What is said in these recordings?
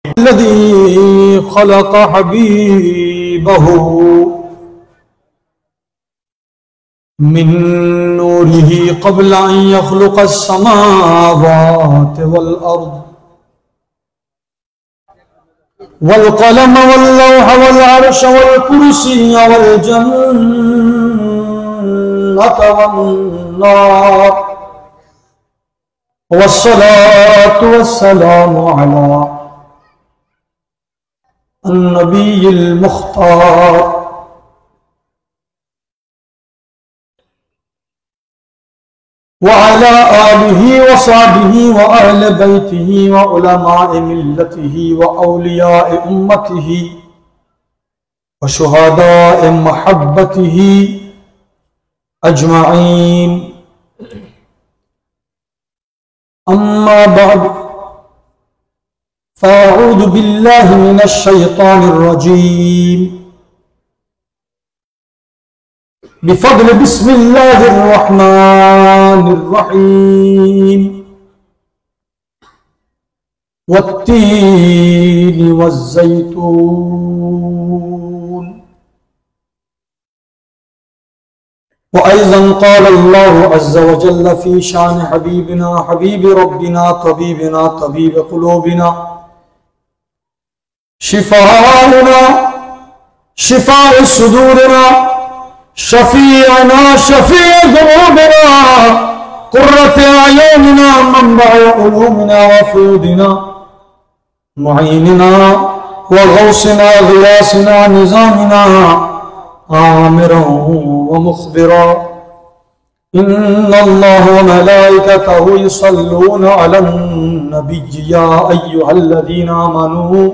الذي خلق حبيبه من نوره قبل أن يخلق السماوات والأرض والقلم واللوح والعرش والكرسي والجنة والنار والصلاة والسلام على النبي المختار وعلى آله وصحبه وأهل بيته وعلماء ملته وأولياء أمته وشهداء محبته أجمعين. أما بعد فأعوذ بالله من الشيطان الرجيم بفضل بسم الله الرحمن الرحيم والتين والزيتون. وأيضا قال الله عز وجل في شان حبيبنا حبيب ربنا طبيبنا طبيب قلوبنا شفاؤنا شفاء صدورنا شفيعنا شفيع ذنوبنا قرة أعيننا منبع علومنا وفيودنا معيننا وغوصنا غياثنا نظامنا آمرا ومخبرا. إن الله وملائكته يصلون على النبي يا أيها الذين آمنوا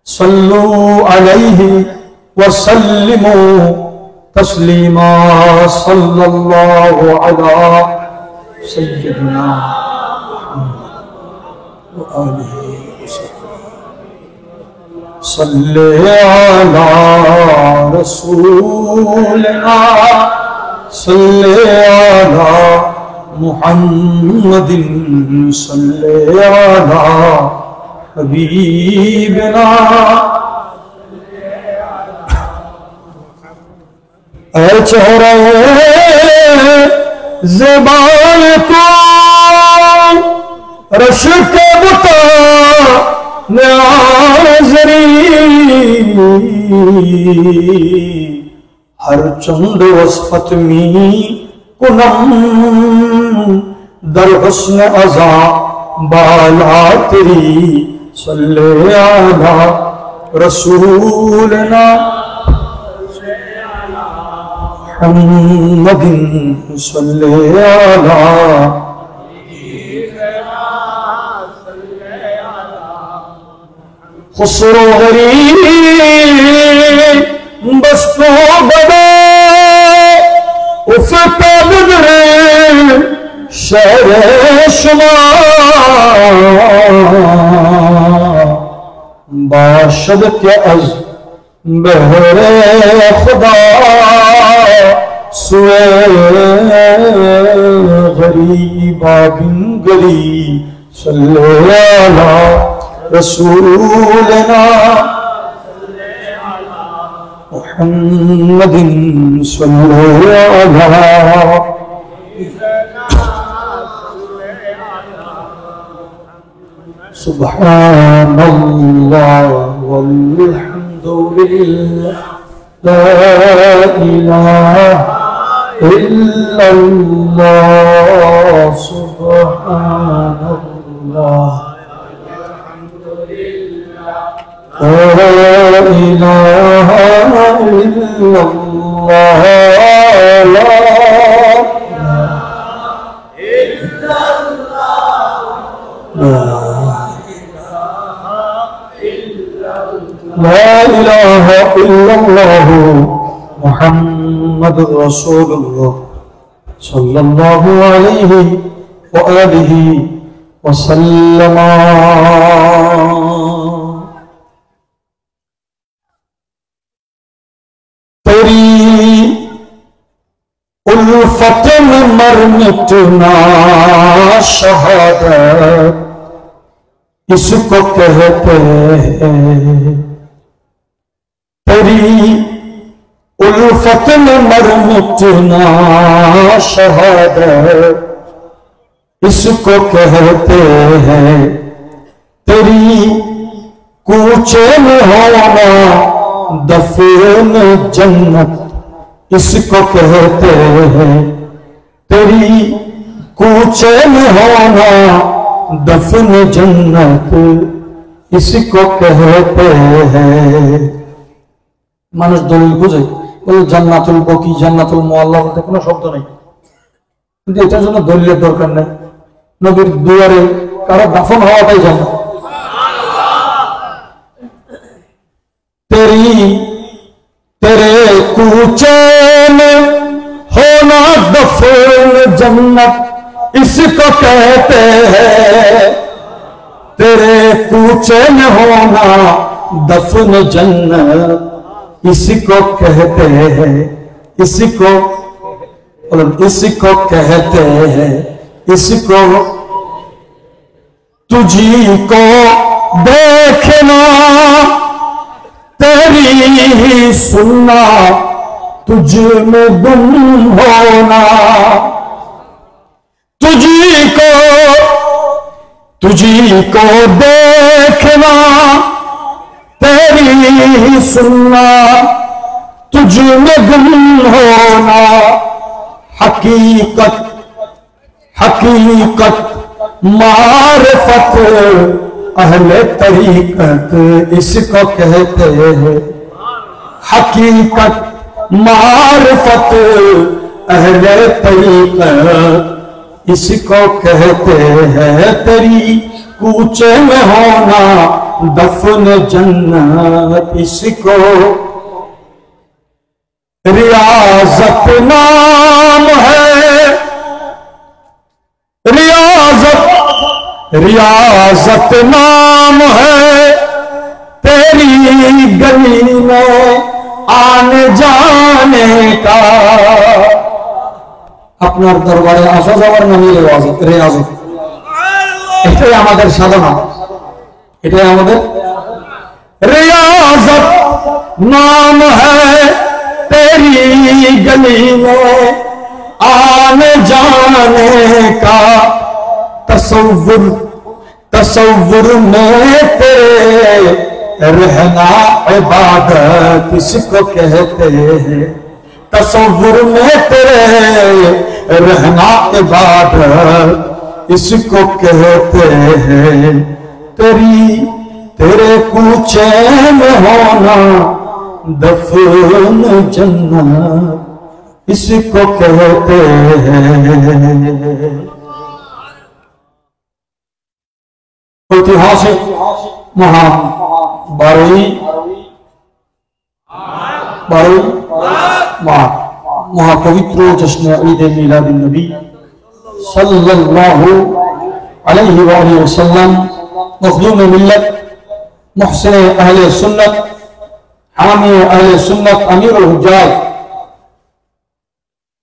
صلوا عليه وسلموا تسليما. صلى الله على سيدنا محمد وآله وسلم. صلى على رسولنا صلى على محمد صلى على حبيبنا. ऐ चेहरे ज़बान तो रश के बुता नाज़री हर चंद वस्फत में कुनम दर हुस्न अज़ा बाला तेरी सल्ले आला रसूलना मुहम्मद सल्ले आला खुसरो गरीब बस्तो बदे उफता गुजरे शहर शुमा बाशद के अज़ बहरे खुदा सुए गरीबा बिन गली सल्ले अला रसूलना मुहम्मद सल्ले अला। सुब्हानल्लाह वल्हम्दुलिल्लाह ला इलाहा इल्लल्लाह सुब्हानल्लाह ला इलाहा इल्लल्लाह ला इलाहा इल्लल्लाह मुहम्मद रसूलुल्लाह सल्लल्लाहु अलैहि व आलिहि वसल्लम। तेरी उल्फत में मर मिटना शहादत इसको कहते तेरी उल्फत में मर मिटना शहादत इसको कहते हैं। तेरी कूचे में होना दफन जन्नत इसको कहते हैं। तेरी कूचे में होना दफन जन्नत इसको कहते हैं। মানুষ দলিল বুঝে ওই জান্নাতুল বকি জান্নাতুল মুআল্লা বলতে কোনো শব্দ নেই, কিন্তু এটার জন্য দলিলের দরকার নেই। নবীর দুয়ারে কারো দাফন হওয়াটাই জান্নাত। तेरे कूचे में होना दफन जन्नत इसको कहते हैं। तेरे कूचे में होना दफन जन्नत इसको कहते हैं। इसको कहते हैं। इसको तुझी को देखना तेरी ही सुनना तुझ में गुम होना। तुझी को देखना तेरी ही सुनना तुझ में गुम होना। हकीकत मारिफत अहले तरीकत इसको कहते हैं। हकीकत मारिफत अहले तरीकत इसको कहते हैं। तेरी कूचे में होना दफन जन्नत इसको रियाजत नाम है। रियाजत नाम है तेरी गली में आने जाने का। আপনার দরবারে আসা যাওয়ার নামই রিয়াজত। এটাই আমাদের সাধনা, এটাই আমাদের रियाजत नाम है तेरी गली में आने जाने का। तसव्वुर में तेरे रहना इबादत इसको कहते हैं। तसव्वुर में तेरे रहना इबादत इसको कहते हैं। तेरे कूचे में होना दफन जन्नत इसको कहते हैं। ऐतिहासिक महान 12 मार्च महापवित्र जश्न ईद मिलादुन नबी सल्लल्लाहु अलैहि वसल्लम मखदूम मिल्लत मुहसिन अहले सुन्नत हामी अहले सुन्नत अमीरुल हुज्जाज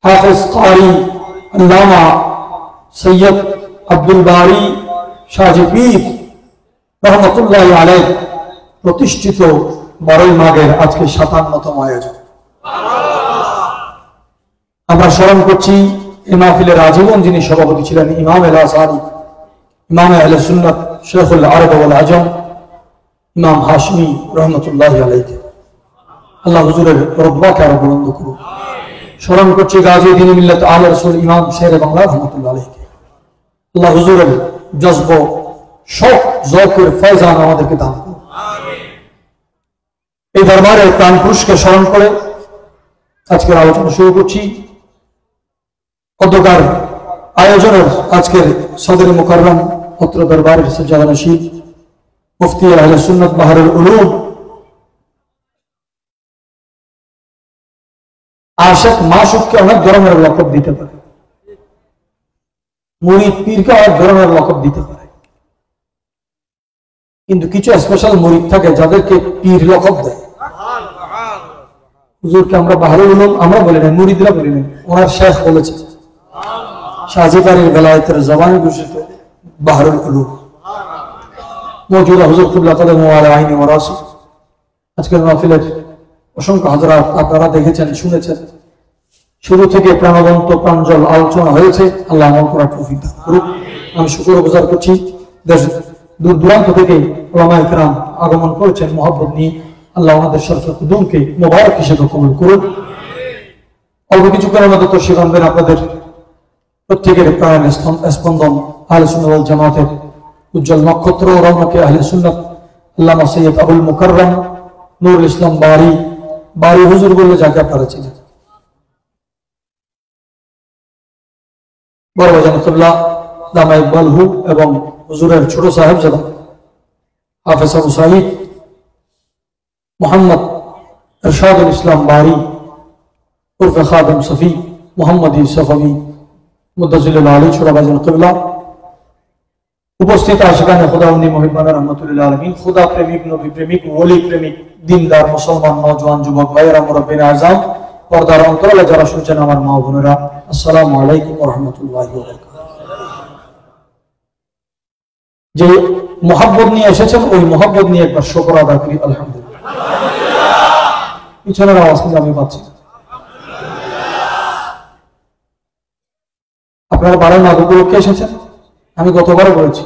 हाफिज कारी अल्लामा सैयद अब्दुल बारी শাহজিপীর রহমতুল্লাহি আলাইহি প্রতিষ্ঠিত 12 মাঘের আজকে 57তম আয়োজন। আমরা স্মরণ করছি এই মাহফিলের আজীবন যিনি সভাপতি ছিলেন ইমাম আল আসারি ইমাম আহলে সুন্নাত শেখুল আরব ওয়াল আজম ইমাম হাশমি রহমতুল্লাহি আলাইহি। আল্লাহ হুজুরের রব্বাকে আরো বুলন্দ করুন। স্মরণ করছি গাজী দ্বীন মিল্লাত আলে রাসূল ইমাম শের বাংলা রহমতুল্লাহি আলাইহি। আল্লাহ হুজুরের জজ্ব শোক জৌকের ফয়জান আমাদেরকে দান করুন। এই দরবারে প্রাণ পুরুষকে স্মরণ করে আজকের আলোচনা শুরু করছি। অধ্যকার আয়োজনের আজকের সদর মুকাররম অত্র দরবারের সজ্জাদানশীল মুফতি আহলে সুন্নাত বাহরুল উলুম আশিক মাশুককে অনেক ধরনের লকব দিতে পারে, মুরিদ পীরকে অনেক ধরনের লকব দিতে পারে, কিন্তু কিছু স্পেশাল মুরিদ থাকে যাদেরকে পীর লকব দেয়। হুজুরকে আমরা বাহরুল উলুম আমরা বলি না, মুরিদরা বলি না, ওনার শেখ বলেছে শাহজিকারীর বেলায়েতের জবানে ঘোষিত বাহরুল উলুম। মওজুদা হুজুর কিবলা কাদামু আলা আইনি ওয়া রাসি। আজকের মাহফিলের অসংখ্য হযরত আপনারা দেখেছেন, শুনেছেন, শুরু থেকে প্রাণবন্ত প্রাঞ্জল আলোচনা হয়েছে। আল্লাহ আমল করার তৌফিক দান করুন। আমি শুকরগুজার করছি, দেশ দূর দূরান্ত থেকে উলামায়ে কেরাম আগমন করেছেন মহব্বত নিয়ে। আল্লাহ আমাদের শরফে কুদুমকে মোবারক হিসেবে কবুল করুন। অল্প কিছুক্ষণের মধ্যে তো শিখানবেন আপনাদের প্রত্যেকের প্রাণের স্পন্দন আহলে সুন্নাত ওয়াল জামাতের উজ্জ্বল নক্ষত্র রৌনকে আহলে সুন্নাত আল্লামা সৈয়দ আবুল মুকাররম নুরুল ইসলাম বারি হুজুর বলে যাকে আপনারা চিনেন। বড় জানাতুল্লাহ দামা ইকবালহু এবং হুজুরের ছোট সাহেবজাদা হাফেজ আবু সাঈদ মোহাম্মদ ইরশাদুল ইসলাম বারি উর্ফে খাদেম সফি মোহাম্মদী সফাবি মুদ্দাজিলুল আলী ছোট ভাইজান কিবলা, উপস্থিত আশিকানে খুদাবন্দি মুহিব্বানা রহমাতুল্লাহ আলামিন, খুদা প্রেমিক, নবী প্রেমিক, ওলি প্রেমিক, দিনদার মুসলমান নওজওয়ান যুবক ভাইয়েরা, মুরব্বিনে আযম, পর্দার অন্তরালে যারা শুনছেন আমার মা বোনেরা, আসসালামু আলাইকুম ওয়া রাহমাতুল্লাহি ওয়া বারাকাতুহু। যে মুহাব্বত নিয়ে এসেছেন ওই মুহাব্বত নিয়ে একবার শুকর আদায় করি আলহামদুলিল্লাহ। পিছনের আওয়াজ কিন্তু আমি পাচ্ছি। আপনারা বারের মাঘ উপলক্ষে এসেছেন। আমি গতবারও বলেছি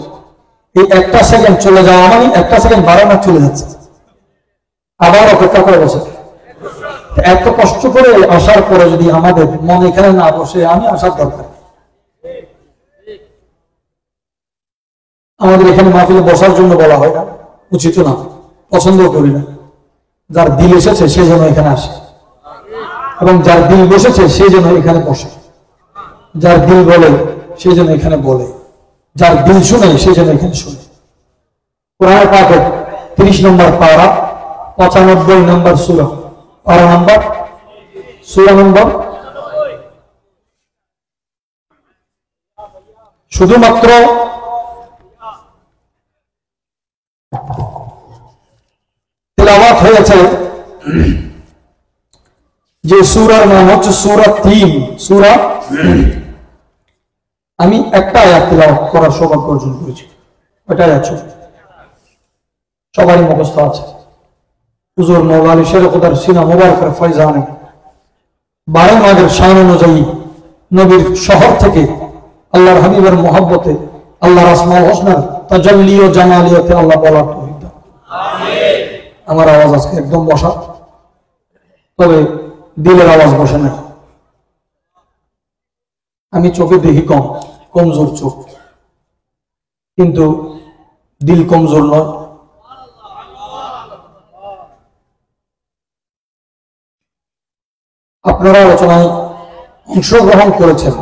এই একটা সেকেন্ড চলে যাওয়া মানে একটা সেকেন্ড 12 মাস চলে যাচ্ছে, আবার অপেক্ষা করে বসে। এত কষ্ট করে আসার পরে যদি আমাদের মন এখানে না বসে, আমি আসার দরকার। আমাদের এখানে মাহফিলে বসার জন্য বলা হয় না, উচিত না, পছন্দ করি না। যার দিল এসেছে সে যেন এখানে আসে, এবং যার দিল বসেছে সে যেন এখানে বসে। যার দিল বলে সে যেন এখানে বলে, যার দিল শুনে সে যেন এখানে শুনে। কোরআন পাকের 30 নম্বর পারা 95 নম্বর সূরা, পারা নম্বর, সূরা নম্বর। শুধুমাত্র তেলাওয়াত হয়েছে যে সূরার নাম হচ্ছে সূরা 3 সূরা। আমি একটা আয়াত তেলাওয়াত করার সৌভাগ্য অর্জন করেছি, ওটাই আছে, সবারই মুখস্থ আছে। হুজুর মওলা আলী শের খুদার সিনা মুবারকের ফয়জানে 12 মাঘের শান অনুযায়ী নবীর শহর থেকে আল্লাহর হাবিবের মহব্বতে আল্লাহর আসমাউল হোসনার তাজাল্লি ও জামালিয়াতে আল্লাহ বলার তৌফিক দান। আমিন। আমার আওয়াজ আজকে একদম বসা, তবে দিলের আওয়াজ বসে না। আমি চোখে দেখি কমজোর চোখ, কিন্তু দিল কমজোর নয়। আপনারা আলোচনায় অংশগ্রহণ করেছেন,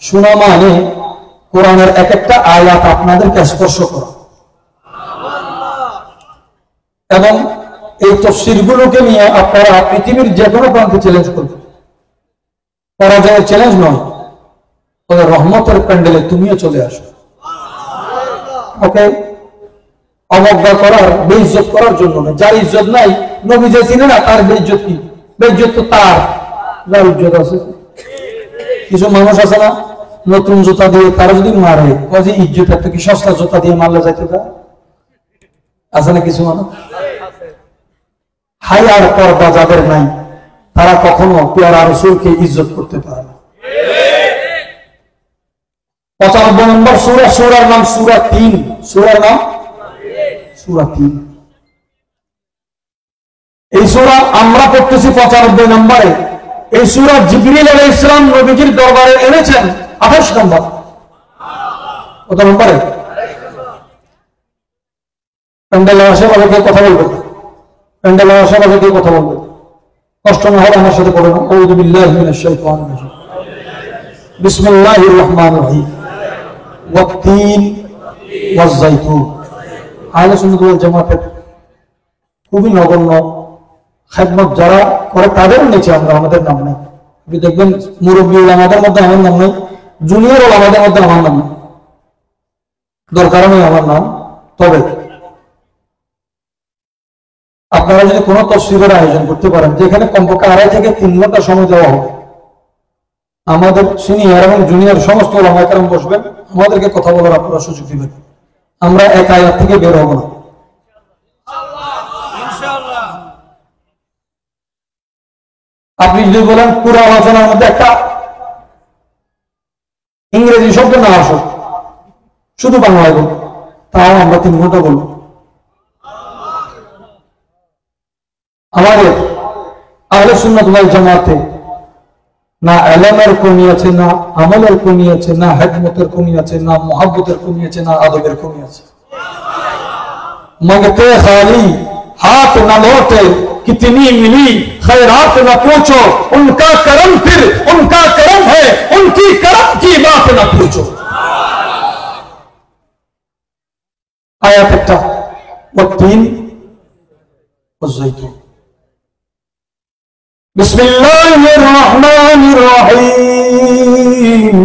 শোনা মানে কোরআনের এক একটা আয়াত আপনাদেরকে স্পর্শ করা, এবং এই তাফসীরগুলোকে নিয়ে আপনারা পৃথিবীর যে কোনো প্রান্তে চ্যালেঞ্জ করবেন। পরাজয়ের চ্যালেঞ্জ নয়, তবে রহমতের প্যান্ডেলে তুমিও চলে আসো। ওকে অবজ্ঞা করার, বেইজ্জত করার জন্য না। যার ইজ্জত নাই, নবী যে চিনে না তার বেইজ্জত কি? বেইজ্জত তো তার যার ইজ্জত আছে। কিছু মানুষ আছে না, নতুন জুতা দিয়ে তারা যদি মারে, যে ইজ্জত একটা কি সস্তা জুতা দিয়ে মারলে যাইতে দেয়? আছে না কিছু মানুষ? হায়ার পর্দা যাদের নাই তারা কখনো পেয়ারা রাসূলকে ইজ্জত করতে পারে না। 95 নম্বর সূরা, সূরার নাম সূরা 3, সূরার নাম সূরা 3। এই সূরা আমরা পড়তেছি 95 নম্বরে। এই সূরা জিবরিল আলাইহিস সালাম নবীজির দরবারে এনেছেন 28 নম্বর। কত নম্বরে? প্যান্ডেলের আশেপাশে কেউ কথা বলবে, প্যান্ডেলের আশেপাশে কেউ কথা বলবে, কষ্ট না হলে আমার সাথে পড়ে না। আউযু বিল্লাহি মিনাশ শাইতানির রাজিম। বিসমিল্লাহির রহমানির রহিম। ওয়াত-তিন ওয়াজ-যাইতুন। আহলে সুন্নাত ওয়াল জামাতের খুবই নগণ্য খেদমত যারা করে তাদের নিচে আমরা, আমাদের নাম নেই। আপনি দেখবেন মুরব্বী ওলামাদের মধ্যে আমার নাম নেই, জুনিয়র ওলামাদের মধ্যে আমার নাম নেই, দরকার নেই আমার নাম। তবে আপনারা যদি কোনো তাফসীরের আয়োজন করতে পারেন যেখানে কমপক্ষে 2.5 থেকে 3 ঘন্টা সময় দেওয়া হবে, আমাদের সিনিয়র এবং জুনিয়র সমস্ত ওলামায়ে কেরাম বসবেন, আমাদেরকে কথা বলার আপনারা সুযোগ দিবেন। আমরা এক আয়াত থেকে বের হব না, আপনি যদি বলেন পুরো আলোচনার মধ্যে একটা ইংরেজি শব্দ না আসুক, শুধু বাংলায় বলব, তাও আমরা 3 ঘন্টা বলব। আমাদের আহলে সুন্নাত ওয়াল জামাতে না ইলমের কমি আছে, না আমলের কমি আছে, না হিকমতের কমি আছে, না মুহাব্বতের কমি আছে, না আদবের কমি আছে। मंगते खाली हाथ न लौटे, कितनी मिली खैरात न पूछो, उनका करम फिर उनका करम है, उनकी करम की बात न पूछो। आयत একটা والتين والزيتون। بسم الله الرحمن الرحيم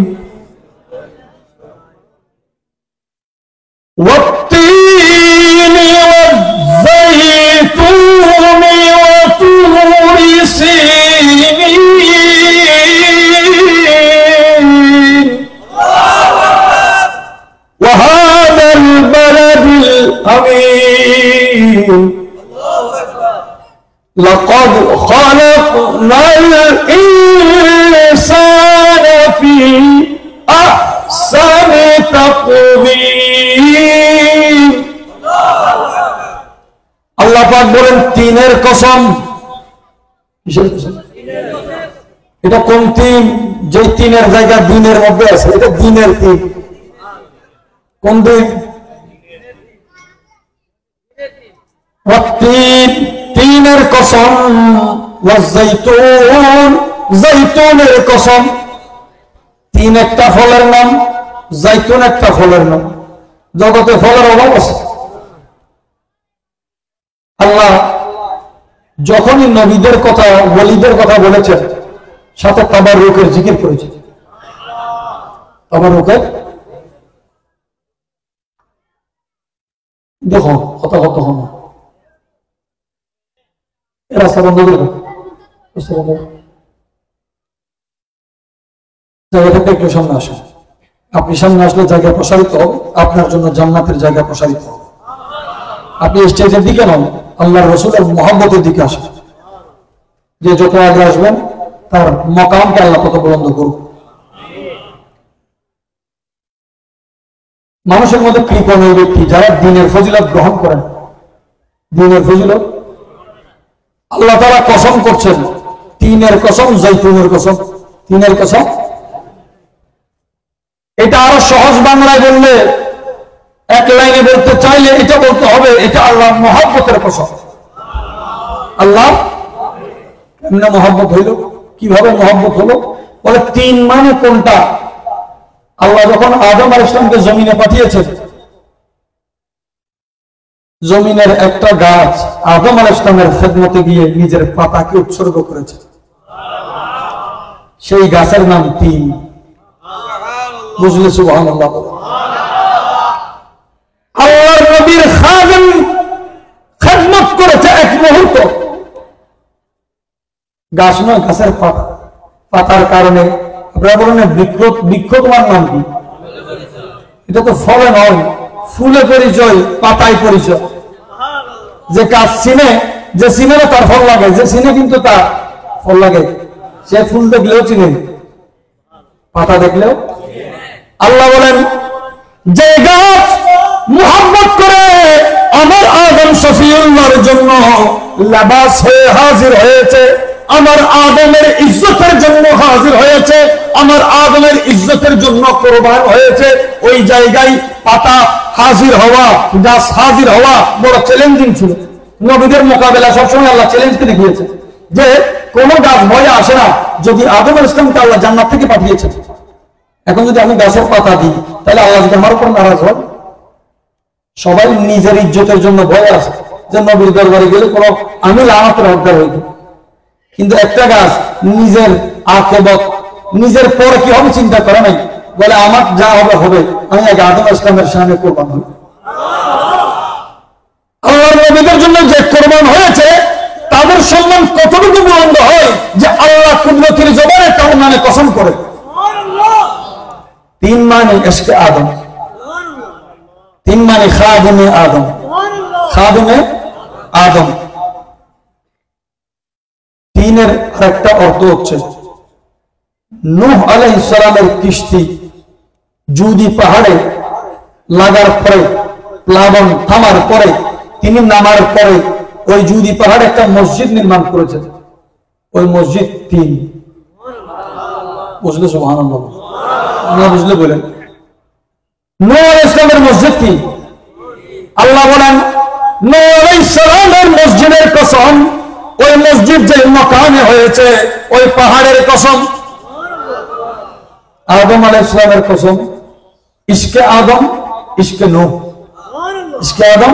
والتين والزيتون وطور سينين وهذا البلد الأمين لقد خلقنا الإنسان في أحسن تقويم। আল্লাহ পাক বলেন তিনের কসম। কিসের কসম? এটা কোন তিন? যে তিনের জায়গা দিনের মধ্যে আছে, এটা দিনের তিন। কোন দিন? তিনের কসম, ওয়াজাইতুন জাইতুনের কসম। তিন একটা ফলের নাম, জাইতুন একটা ফলের নাম। জগতে ফলের অভাব আছে। আল্লাহ যখনই নবীদের কথা, ওলিদের কথা বলেছেন, সাথে তাবাররুকের জিকির করেছেন। তাবাররুকের দেখো কথা কত হন রাস্তা বন্ধ করে দাও, রাস্তা বন্ধ। জায়গা থেকে একটু সামনে আসেন। আপনি সামনে আসলে জায়গা প্রসারিত হবে, আপনার জন্য জান্নাতের জায়গা প্রসারিত হবে। আপনি স্টেজের দিকে নন, আল্লাহর রাসূলের মুহাব্বতের দিকে আসেন। যে যত আগে আসবেন তার মাকামকে আল্লাহ তত বুলন্দ করুন। মানুষের মধ্যে কৃপণ ওই ব্যক্তি যারা দ্বীনের ফজিলত গ্রহণ করেন। দ্বীনের ফজিলত আল্লাহ তাআলা কসম করছেন, তিনের কসম, জাইতুনের কসম। তিনের কসম এটা আরো সহজ বাংলায় বললে, এক লাইনে বলতে চাইলে এটা বলতে হবে, এটা আল্লাহর মুহাব্বতের কসম। আল্লাহ কেমনে মুহাব্বত হইল, কিভাবে মুহাব্বত হলো? বলে তিন মানে কোনটা? আল্লাহ যখন আদম আলাইহিস সালামকে জমিনে পাঠিয়েছেন, জমিনের একটা গাছ আদম আলাইহিস সালামের খেদমতে গিয়ে নিজের পাতাকে উৎসর্গ করেছে। সেই গাছের নাম তিন। বুঝলে? সুবহানাল্লাহ। আল্লাহর নবীর খাদেম খেদমত করেছে এক মুহূর্ত। গাছ নয়, গাছের পাতা। পাতার কারণে আপনারা বলেন বৃক্ষ তোমার নাম কি? এটা তো ফলে নয়, ফুলে পরিচয়, পাতায় পরিচয়। যে গাছ চিনে, যে চিনে না তার ফল লাগে, যে চিনে কিন্তু তার ফল লাগে। সে ফুল দেখলেও চিনে, পাতা দেখলেও। আল্লাহ বলেন যে গাছ মুহাব্বত করে আমার আদম শফিউল্লাহর জন্য লেবাস হয়ে হাজির হয়েছে, আমার আদমের ইজ্জতের জন্য হাজির হয়েছে, আমার আদমের ইজ্জতের জন্য কোরবান হয়েছে, ওই জায়গায় পাতা হাজির হওয়া, গাছ হাজির হওয়া বড় চ্যালেঞ্জিং ছিল। নবীদের মোকাবেলা সবসময় আল্লাহ চ্যালেঞ্জকে দেখিয়েছে যে কোন গাছ ভয়ে আসে না, যদি আদম আলাইহিস সালামকে আল্লাহ জান্নাত থেকে পাঠিয়েছে। এখন যদি আমি গাছের পাতা দিই, তাহলে আল্লাহ যদি আমার উপর নারাজ হয়? সবাই নিজের ইজ্জতের জন্য ভয়ে আছে যে নবীর দরবারে গেলে কোনো আমি লানাতের হকদার হইব। কিন্তু একটা গাছ নিজের আকিবত, নিজের পরে কি হবে চিন্তা করে নাই, বলে আমার যা হবে হবে, আমি আগে আদম আলাইহিস সালামের সামনে কোরবান হই। আল্লাহর নবীদের জন্য যে কোরবান হয়েছে তাদের সম্মান কতটুকু বুলন্দ হয় যে আল্লাহ কুদরতের জবানে তার মানে কসম করে। তিন মানে ইশকে আদম, তিন মানে খাদিমে আদম, খাদিমে আদম। একটা অর্থ হচ্ছে নূহ আলাইহিস সালামের কিস্তি জুদি পাহাড়ে লাগার পরে, প্লাবন থামার পরে, তিনি নামার পরে ওই জুদি পাহাড়ে একটা মসজিদ নির্মাণ করেছেন। ওই মসজিদ 3। বুঝলে? সুবহানাল্লাহ। না বুঝলে বলেন। নূহ আলাইহিস সালামের মসজিদ কি? আল্লাহ বলেন নূহ আলাইহিস সালামের মসজিদের কসম, ওই মসজিদ যে মকামে হয়েছে ওই পাহাড়ের কসম। আদম আলাইহিস সালামের কসম, ইশকে আদম ইশকে নূহ, ইশকে আদম।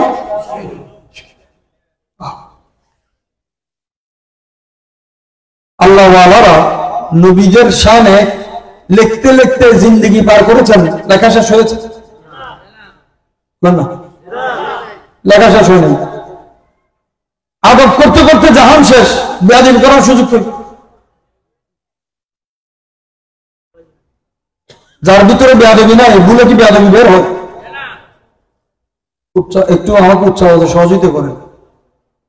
আল্লাহ ওয়ালারা নবীদের শানে লিখতে লিখতে জিন্দেগি পার করেছেন। লেখা শেষ হয়েছে? না, লেখা শেষ হয়নি। আদব করতে করতে জাহান শেষ, বেয়াদবি করার সুযোগ নেই। যার ভিতরে বেয়াদবি নাই, ভুলে কি বেয়াদবি বের হয়? একটু আমাকে উৎসাহ সহযোগিতা করেন।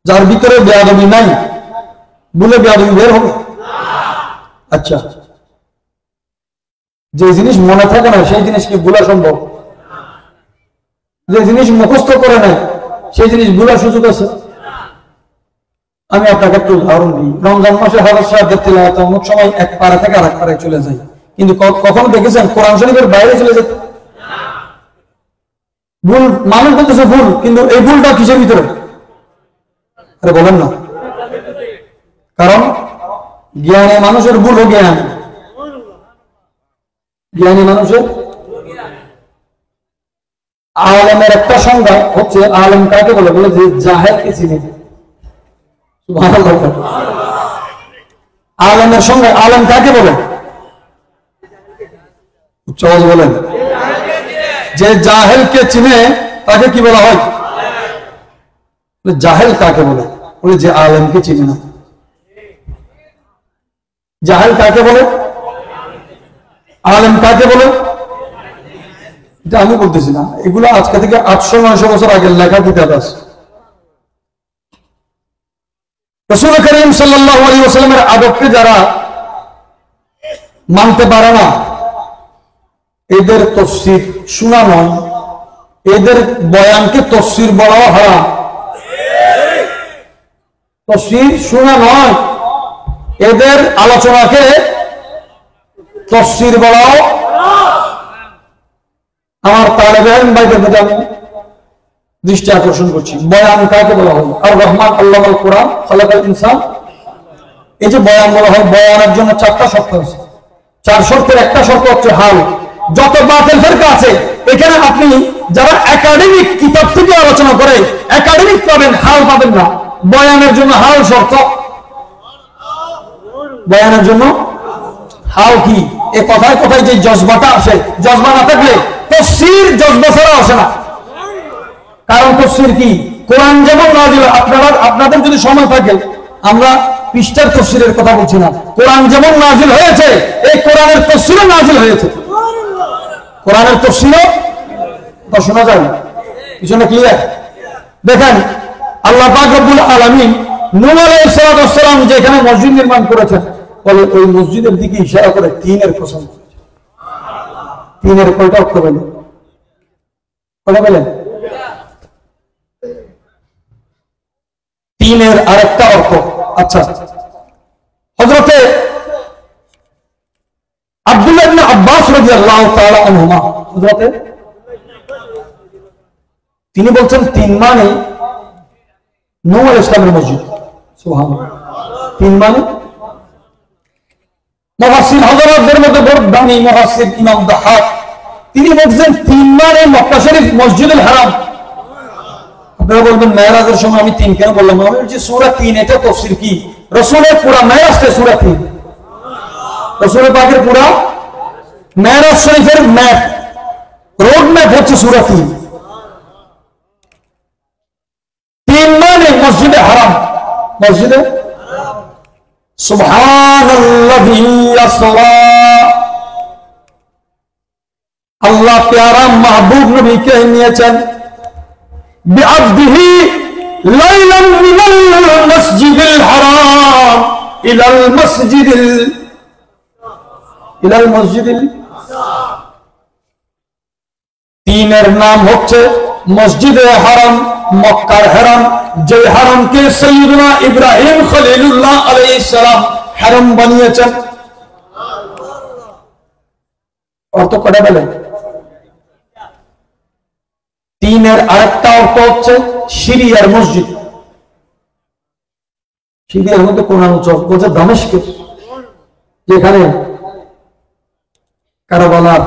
যার ভিতরে বেয়াদবি নাই, ভুলে বেয়াদবি বের হবে? আচ্ছা, যে জিনিস মনে থাকে না সেই জিনিস কি ভুলা সম্ভব? যে জিনিস মুখস্থ করে নাই সেই জিনিস ভুলার সুযোগ আছে? আমি আপনাকে একটু উদাহরণ দিই। রমজান মাসে হযরত সাহেবদের তিলাওয়াত অনেক সময় এক পারা থেকে আরেক পারায় চলে যায়, কিন্তু কখনো দেখেছেন কোরআন শরীফের বাইরে চলে যেতে? ভুল মানুষ বলতেছে ভুল, কিন্তু এই ভুলটা কিসের ভিতরে? আরে বলেন না। কারণ জ্ঞানী মানুষের ভুল ও জ্ঞান, জ্ঞানী মানুষের। আলেমের একটা সংজ্ঞা হচ্ছে, আলেম কাকে বলে? বলে যে জাহেলকে চিনে। আলেমের সংজ্ঞা, আলেম কাকে বলে? উচ্চ আওয়াজে বলেন। যে জাহেলকে চিনে তাকে কি বলা হয়? জাহেল কাকে বলে? বলে যে আলেমকে চিনে না। জাহেল কাকে বলে? আলেম কাকে বলে? এটা আমি বলতেছি না, এগুলো আজকে থেকে 800-900 বছর আগের লেখা কিতাব আছে। রাসূল করিম সাল্লাল্লাহু আলাইহি ওয়াসাল্লামের আদবকে যারা মানতে পারে না, এদের তাফসীর শোনা নয়, এদের বয়ানকে তাফসীর বলাও হারাম। তাফসীর শোনা নয়, এদের আলোচনাকে তাফসীর বলাও। আমার তালেবে ইলম ভাইদের প্রতি আমি দৃষ্টি আকর্ষণ করছি। বয়ান কাকে বলা হয়? আর রহমান আল্লামাল কোরআন খালাকাল ইনসান। এই যে বয়ান বলা হয়, বয়ানের জন্য 4টা শর্ত আছে। 4 শর্তের একটা শর্ত হচ্ছে হাল। যত বাতিল ফিরকা আছে এখানে আপনি যারা একাডেমিক কিতাব থেকে আলোচনা করে একাডেমিক পাবেন, হাল পাবেন না। বয়ানের জন্য হাল শর্ত। বয়ানের জন্য হাল কি? এই কথায় কথায় যে জজবাটা আসে, জজবা না থাকলে তাফসীর জজবা ছাড়া আসে না। কারণ তাফসীর কি? কোরআন যেমন নাযিল, আপনাদের যদি সময় থাকে, আমরা পৃষ্ঠার তাফসীরের কথা বলছি না। কোরআন যেমন নাযিল হয়েছে, এই কোরআনের তাফসীরও নাযিল হয়েছে। কোরআনের তাফসীরও তো শোনা যায় না। পিছনে ক্লিয়ার? দেখেন আল্লাহ পাক রব্বুল আলামিন নূহ আলাইহিস সালাম যে এখানে মসজিদ নির্মাণ করেছেন, বলে ওই মসজিদের দিকে ইশারা করে 3-এর কসম। 3-এর কয়টা অর্থ বলেন? কয়টা বলেন? 3-এর আরেকটা অর্থ। আচ্ছা, হযরতে আব্দুল্লাহ ইবনে আব্বাস রাদিয়াল্লাহু তাআলা আনহুমা, হযরতে তিনি বলছেন 3 মানে নূহ আলাইহিস সালামের মসজিদ। সুবহানাল্লাহ। 3 মানে মুফাসসির হযরতদের মধ্যে বড় দামি মুফাসসির ইমাম দাহাক, তিনি বলছেন 3 মানে মক্কা শরীফ, মসজিদুল হারাম। আপনারা বলবেন মেরাজের সময় আমি 3 কেন বললাম? আমি বলছি সূরা 3 এটা তাফসীর কি? রাসূলের পুরা মেরাজটা সূরা 3। রাসূলের পাকের পুরা মেরাজ শরীফের ম্যাপ, রোড ম্যাপ হচ্ছে সূরা 3। 3 মানে মসজিদে হারাম, মসজিদে। সুবহানাল্লাযী আসরা, আল্লাহ প্যারা মাহবুব নবীকে নিয়েছেন বিআবদিহি লাইলান মিনাল মসজিদিল হারাম ইলাল মসজিদিল তিনের নাম হচ্ছে মসজিদে হারাম, মক্কার হারাম, যে হারামকে সাইয়্যিদুনা ইব্রাহিম খলিলুল্লাহ আলাইহিস সালাম হারাম বানিয়েছেন। অর্থ কটা বলেন? তিনের আরেকটা অর্থ হচ্ছে সিরিয়ার মসজিদ। সিরিয়ার মধ্যে কোন অঞ্চল? বলছে দামেস্কের, যেখানে কারবালার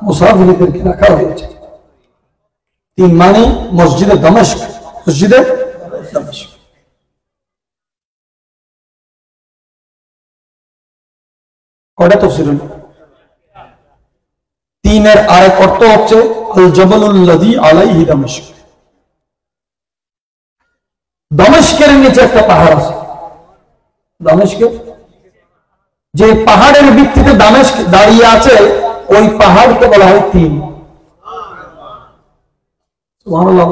মুসাফিরদেরকে রাখা হয়েছে। তিন মানে মসজিদে দামেস্ক, মসজিদে দামেস্ক। কয়টা তাফসীর হলো? তিনের আরেক অর্থ হচ্ছে আল জাবালুল্লাযী আলাইহি দামেস্ক। দামেস্কের নিচে একটা পাহাড় আছে। দামেস্কের যে পাহাড়ের ভিত্তিতে দামেস্ক দাঁড়িয়ে আছে, ওই পাহাড়কে বলা হয় তিন। সুবহানাল্লাহ।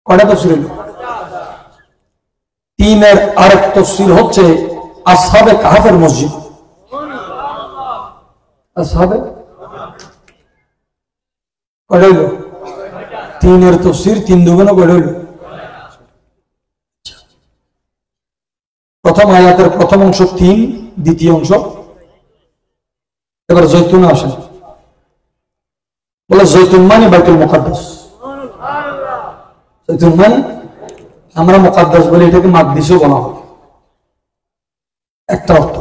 কয়টা তাফসীর হলো? তিনের আরেক তাফসীর হচ্ছে আসহাবে কাহফের মসজিদ। আসহাবে কয়টা হইল? তিনের তাফসীর তিন দুগুণ কয়টা হইল? প্রথম আয়াতের প্রথম অংশ তিন, দ্বিতীয় অংশ। এবার জৈতুন আসেন। বলে জৈতুন মানে বাইতুল মুকাদ্দাস। জৈতুন মানে আমরা মুকাদ্দাস বলি, এটাকে মাকদিসও বলা হয়। একটা অর্থ।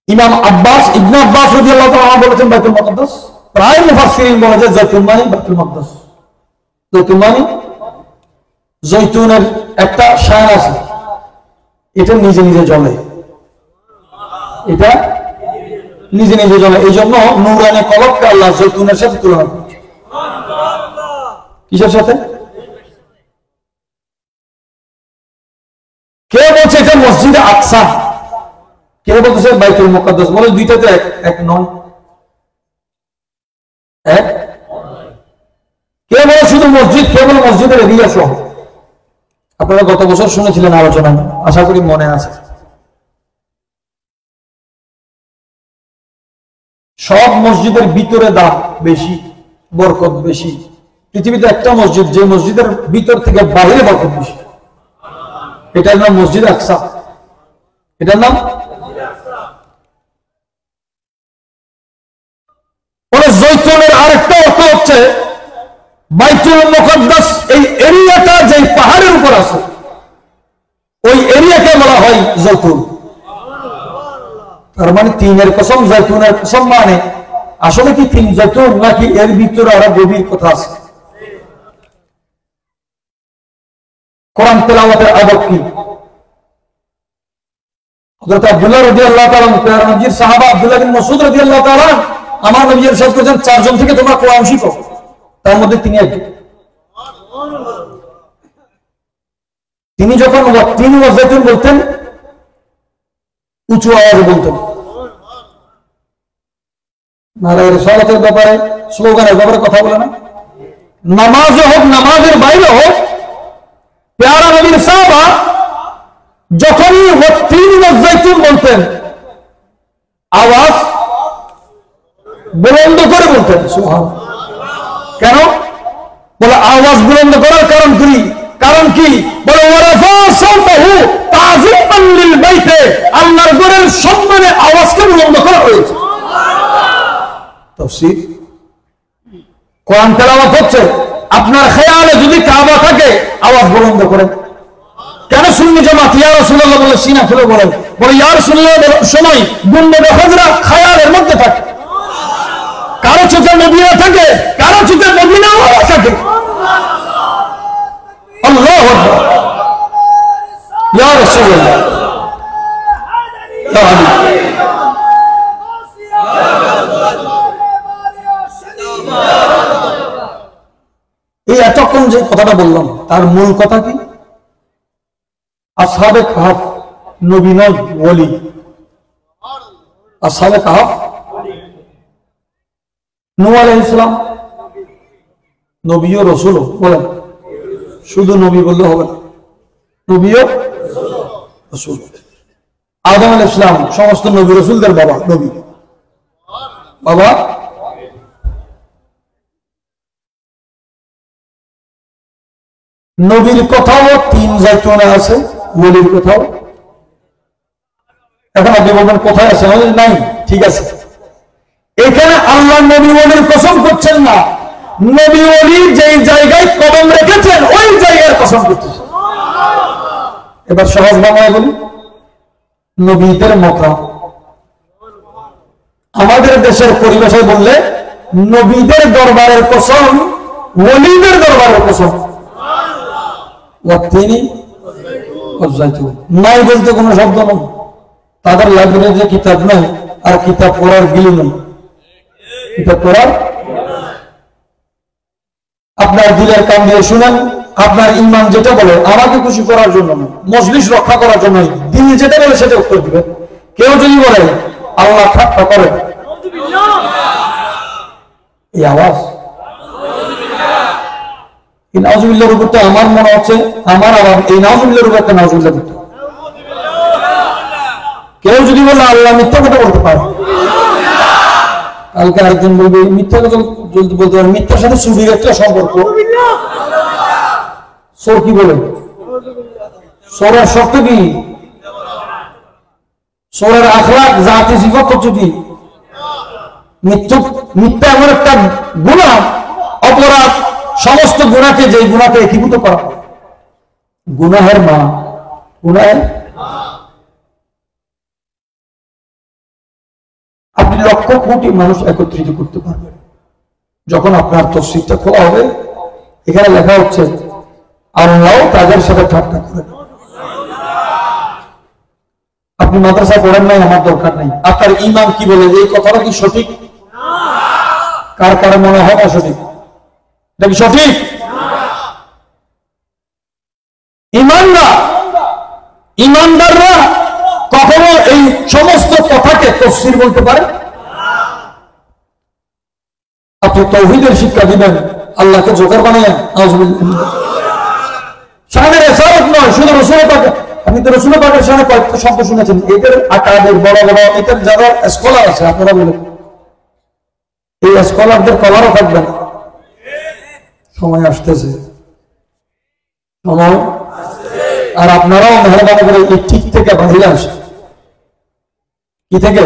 ইমাম আব্বাস ইবনে আব্বাস রাদিয়াল্লাহু তাআলা বলেছেন বাইতুল মুকাদ্দাস। প্রায় মুফাসসিরিন বলে যে জৈতুন মানে বাইতুল মুকাদ্দাস। জৈতুন মানে জৈতুনের একটা শান আছে, এটা নিজে নিজে জ্বলে, এটা নিজে নিজে জ্বলে। এই জন্য নূরানি কলবকে আল্লাহ জৈতুনের সাথে তুলনা করেছে। কিসের সাথে? কে বলছে এটা মসজিদে আকসা, কে বলতেছে বাইতুল মুকাদ্দাস। বলে দুইটাতে এক নয়। এক কে বলে শুধু মসজিদ, কে বলে মসজিদের এরিয়া সহ। আপনারা গত বছর শুনেছিলেন আলোচনা, আশা করি মনে আছে। সব মসজিদের ভিতরে দাম বেশি, বরকত বেশি। পৃথিবীতে একটা মসজিদ, যে মসজিদের ভিতর থেকে বাইরে বরকত বেশি, এটার নাম মসজিদ আকসা। এটার নাম জৈতুনের আরেকটা অর্থ হচ্ছে বাইতুল মুকাদ্দাস। এই এরিয়াটা যে পাহাড়ের উপর আছে, ওই এরিয়াকে বলা হয় জৈতুন। তার মানে তিনের কসম, জৈতুনের কসম মানে আসলে কি তিন জৈতুন, নাকি এর ভিতরে আরো গভীর কথা আছে? কোরআন তেলাওয়াতের আদব কি? হযরত আব্দুল্লাহ রাদিয়াল্লাহু তাআলা, প্যারা নবীর সাহাবা আব্দুল্লাহ বিন মাসউদ রাদিয়াল্লাহু তাআলা, আমার নবী ইরশাদ করেছেন চারজন থেকে তোমরা কোরআন শিখো, তার মধ্যে তিনি একজন। তিনি যখন তিনি ওয়াজতুন বলতেন, উঁচু আওয়াজে বলতেন। নারায়ে রিসালাতের ব্যাপারে, স্লোগানের ব্যাপারে কথা বলে না। নামাজে হোক, নামাজের বাইরে হোক, প্যারা নবীর সাহাবা যখনই তিনি ওয়াজতুন বলতেন, আওয়াজ বুলন্দ করে বলতেন। সুবহানাল্লাহ। কেন? বলে আওয়াজ বুলন্দ করার কারণ কি? কারণ কি? বলে ওয়ারাফা সাওতাহু তাযীমান লিল বাইতে, আল্লাহর ঘরের সম্মানে আওয়াজকে বুলন্দ করা হয়েছে। তাফসীর। কোরআন তেলাওয়াত হচ্ছে, আপনার খেয়ালে যদি কাবা থাকে আওয়াজ বুলন্দ করেন। কেন সুন্নি জামাত ইয়া রাসূলুল্লাহ বলে সিনা খুলে বলেন? বলে ইয়া রাসূলুল্লাহ সময় গুম্বদে হজরা খেয়ালের মধ্যে থাকে, কারো চোখে মদিনা থাকে, কারো চোখে মদিনা থাকে। আল্লাহু আকবার। ইয়া রাসূলুল্লাহ, ইয়া হাবিব। এই এতক্ষণ যে কথাটা বললাম, তার মূল কথা কি? আসহাবে কাহফ নবী নয়, ওলি। আসহাবে কাহফ নূহ আলাইহিস সালাম নবী ও রাসূল বলেন। শুধু নবী বললে হবে না, নবীও রাসূল। আদম আলাইহিস সালাম সমস্ত নবী রাসূলদের বাবা, নবী বাবা। নবীর কথাও 3 জায়গায় আছে, ওলির কথাও। এখন আপনি বলবেন কোথায় আছে? নাই, ঠিক আছে। এখানে আল্লাহ নবী ওলির কসম করছেন না, নবী ওলি যেই জায়গায় কদম রেখেছেন ওই জায়গার কসম করতেছেন। এবার সহজ বাংলায় বলি, নবীদের মকাম। আমাদের দেশের পরিভাষায় বললে নবীদের দরবারের কসম, ওলিদের দরবারের কসম। তিনি নাই বলতে কোনো শব্দ নেই, তাদের লাইব্রেরিতে কিতাব নাই, আর কিতাব পড়ার গিলি নেই, কিতাব পড়ার। আপনার দিলের কান দিয়ে শুনেন, আপনার ইমান যেটা বলে আমাকে খুশি করার জন্য নয়, মজলিস রক্ষা করার জন্য, দিল যেটা বলে সেটা উত্তর দিবে। কেউ যদি বলে আল্লাহ ঠাট্টা করে, এই আওয়াজ এই নাউজুবিল্লাহর উপরটা আমার মনে হচ্ছে আমার আওয়াজ, এই নাউজুবিল্লাহর উপর একটা নাউজুবিল্লাহ করতে। কেউ যদি বলে আল্লাহ মিথ্যা কথা বলতে পারে, কালকে আরেকজন বলবে মিথ্যা কথা বলতে পারে, মিথ্যার সাথে সুবির একটা সম্পর্ক। সোর কি বলে? সোরের শর্ত কি? সোরের আখলাক জাতি সিফত হচ্ছে কি? মিথ্যা এমন একটা গুনাহ, অপরাধ, সমস্ত গুনাহকে যেই গুনাহকে একীভূত করা, গুনাহের মা, গুনাহের। আপনি লক্ষ কোটি মানুষ একত্রিত করতে পারবেন যখন আপনার তফসিরটা খোলা হবে। এখানে লেখা হচ্ছে আল্লাহ তাদের সাথে ঠাট্টা করেন। আপনি মাদ্রাসা পড়েন নাই, আমার দরকার নেই। আপনার ইমাম কি বলে, এই কথাটা কি সঠিক? কার কার মনে হয় না সঠিক? এটা কি সঠিক? ইমানদাররা কখনো এই সমস্ত কথাকে তাফসীর বলতে পারে? আপনি তাওহীদের শিক্ষা দিবেন, আল্লাহকে জোকার বানায়, নাউজুবিল্লাহ। শানে রিসালাত নয়, শুধু রাসূল পাক। আপনি তো রাসূল পাকের শানে কয়েকটা শব্দ শুনেছেন, এদের আকাদের বড় বড় এদের যারা স্কলার আছে, আপনারা বলেন এই স্কলারদের কলারও থাকবেন। সময় আসতেছে, সময়। আর আপনারাও মেহরবানি করে এই ঠিক থেকে বাহিরে আসেন। কি থেকে?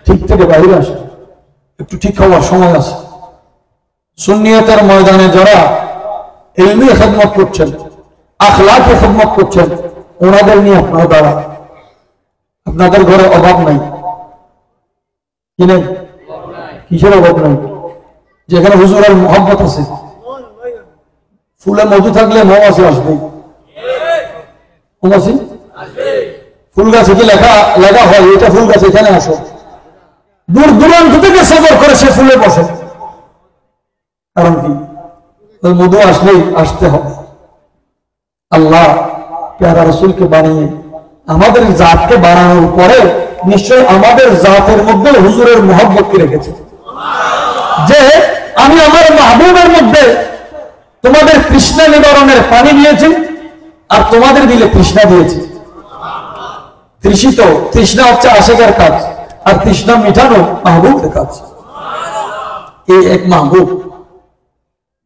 ঠিক থেকে বাহিরে আসেন, একটু ঠিক হওয়ার সময় আছে। সুন্নিয়তের ময়দানে যারা ইলমি খেদমত করছেন, আখলাকে খেদমত করছেন, ওনাদের নিয়ে আপনারা দাঁড়ান। আপনাদের ঘরে অভাব নাই, কি নেই? কিসের অভাব নাই? যেখানে হুজুরের মহব্বত আছে, ফুলে মধু থাকলে মৌমাছি আসবে। মৌমাছি ফুল গাছে কি লেখা লেখা হয়, এটা ফুল গাছ, এখানে আসো। দূর দূরান্ত থেকে সফর করে সে ফুলে বসে, কারণ কি? ওই মধু আসলেই আসতে হবে। আল্লাহ প্যারা রসুলকে বানিয়ে আমাদের জাতকে বানানোর পরে নিশ্চয় আমাদের জাতের মধ্যে হুজুরের মহব্বতকে রেখেছে, যে আমি আমার মাহবুবের মধ্যে তোমাদের তৃষ্ণা নিবারণের পানি দিয়েছি, আর তোমাদের দিলে তৃষ্ণা দিয়েছি। তৃষিত, তৃষ্ণা হচ্ছে আশিকের কাজ, আর তৃষ্ণা মিটানো মাহবুবের কাজ। এই এক মাহবুব,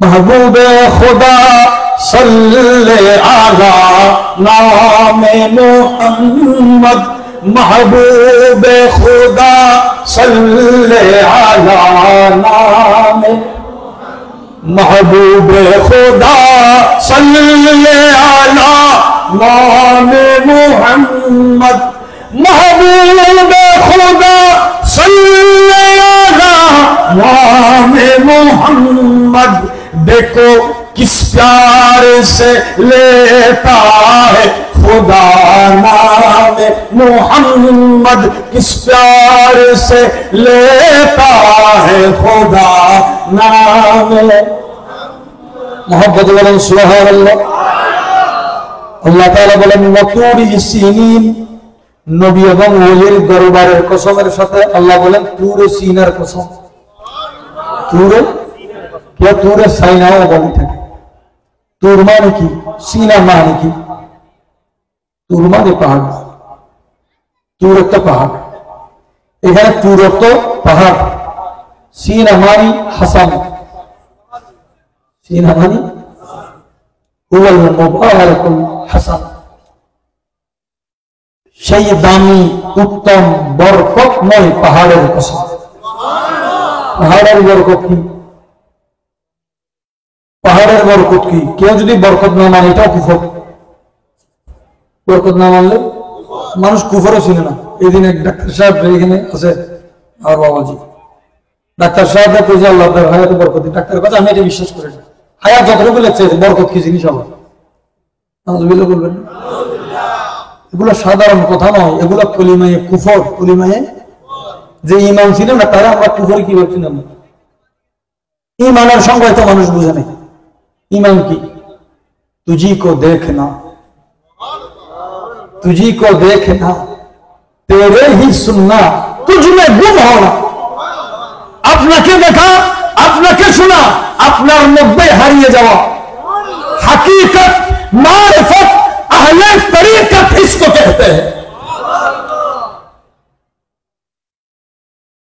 মাহবুবে খোদা সাল্লে আলা নামে মুহাম্মদ, মাহবুবে খোদা সাল্লে আলা নামে, মাহবুবে খোদা সাল্লে আলা নামে মুহাম্মদ, মাহবুবে খোদা সাল্লে আলা नामे मोहम्मद, देखो किस प्यार से लेता है खुदा नामे मोहम्मद, किस प्यार से लेता है खुदा नामे मोहम्मद। बोलें सुभान अल्लाह। अल्लाह ताआला बोलें वतूरी सीनीन, नबी এবং ওলির দরবারের কসমের সাথে আল্লাহ বলেন তুরে সিনার কসম। তুরে কে? তুরে সাইনাও বলে থাকে। তুর মানে কি, সিনা মানে কি? তুর মানে পাহাড়, তুর একটা পাহাড়, এখানে তুর অর্থ পাহাড়, সিনা মানি হাসান, সিনা মানি হুয়াল মুবারাকুল হাসান, সেই দামি উত্তম বরকতময় পাহাড়ের কসম। পাহাড়ের বরকত কি? পাহাড়ের বরকত কি? কেউ যদি বরকত না মানে এটাও কুফর। বরকত না মানলে মানুষ কুফরও ছিল না। এই দিন এক ডাক্তার সাহেব এখানে আছে, আর বাবাজি ডাক্তার সাহেব যে আল্লাহ হায়াত বরকত, ডাক্তারের কথা আমি এটা বিশ্বাস করি না। হায়াত যতটুকু লেগছে বরকত কি জিনিস আবার বলবেন? এগুলো সাধারণ কথা নয়, এগুলো কলিমায়ে কুফর। কলিমায়ে যে ইমান ছিল না তারা আমরা কুফর কি ভাবছিলাম। ইমানের সংজ্ঞায় তো মানুষ বুঝে নেই। ईमान की तुझी को देखना, तुझी को देखना, तेरे ही सुनना, तुझ में गुम होना। আপনাকে দেখা, আপনাকে শোনা, আপনার মধ্যে হারিয়ে যাওয়া। हकीकत मारिफत अहले तरीकत इसको कहते हैं।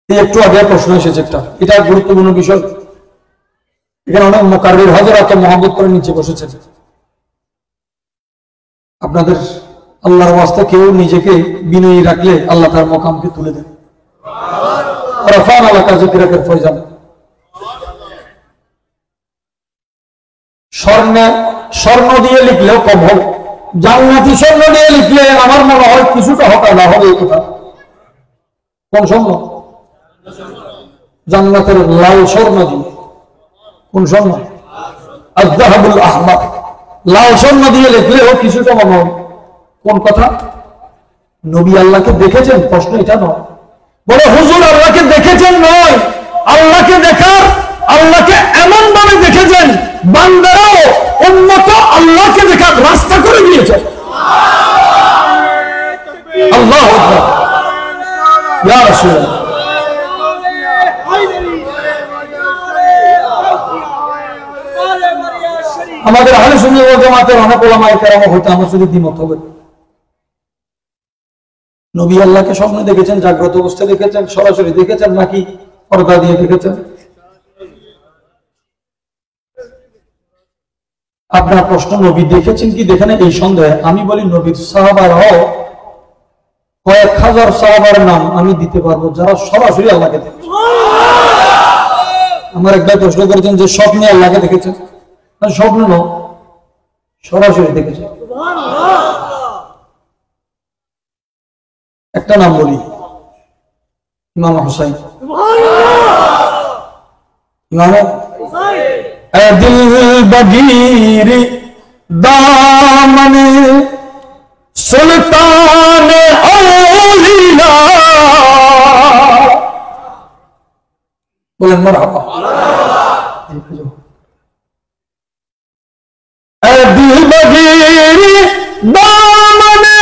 একটু আগে প্রশ্ন এসেছে একটা, এটা গুরুত্বপূর্ণ বিষয়। এখানে অনেক মুকাররির হযরত মহব্বত করে নিচে বসেছেন। আপনাদের আল্লাহর ওয়াস্তে কেউ নিজেকে বিনয়ী রাখলে আল্লাহ তার মকামকে তুলে দেন। রাফান আলাকা যিকরাকের ফয়জান। স্বর্ণ দিয়ে লিখলেও কম হবে, জান্নাতি স্বর্ণ দিয়ে লিখলে আমার মনে হয় কিছুটা হতাশা হবে। এই কথা কোন স্বর্ণ? জান্নাতের লাল স্বর্ণ দিয়ে। কোন স্বর্ণ? আয-যাহাবুল আহমার। লাল স্বর্ণ দিয়ে লিখলেও কিছুটা মনে হবে। কোন কথা? নবী আল্লাহকে দেখেছেন? প্রশ্ন এটা নয়। বলে হুজুর আল্লাহকে দেখেছেন নয়, আল্লাহকে দেখার, আল্লাহকে এমন ভাবে দেখেছেন বান্দারাও উম্মত আল্লাহকে দেখার রাস্তা করে দিয়েছে। আল্লাহু আকবার। ইয়া রাসূলুল্লাহ। আমাদের আহলে সুন্নাত ওয়াল জামাতের অনেক উলামায়ে কেরাম হতে আমার সাথে দ্বিমত হবে। নবী আল্লাহকে স্বপ্নে দেখেছেন, জাগ্রত অবস্থায় দেখেছেন, সরাসরি দেখেছেন নাকি পর্দা দিয়ে দেখেছেন? আপনার প্রশ্ন নবী দেখেছেন কি দেখেন এই সন্দেহে। আমি বলি নবীর সাহাবারাও কয়েক হাজার সাহাবার নাম আমি দিতে পারবো যারা সরাসরি আল্লাহকে দেখেছেন। আমার একবার প্রশ্ন করেছেন যে স্বপ্নে আল্লাহকে দেখেছেন, স্বপ্ন নয়, সরাসরি দেখেছেন। একটা নাম বলি, ইমাম হুসাইন। ইমাম দিল বগীর দামনে সুলতান আউলিয়া, বলেন মারহাবা। दिल बगीर दामने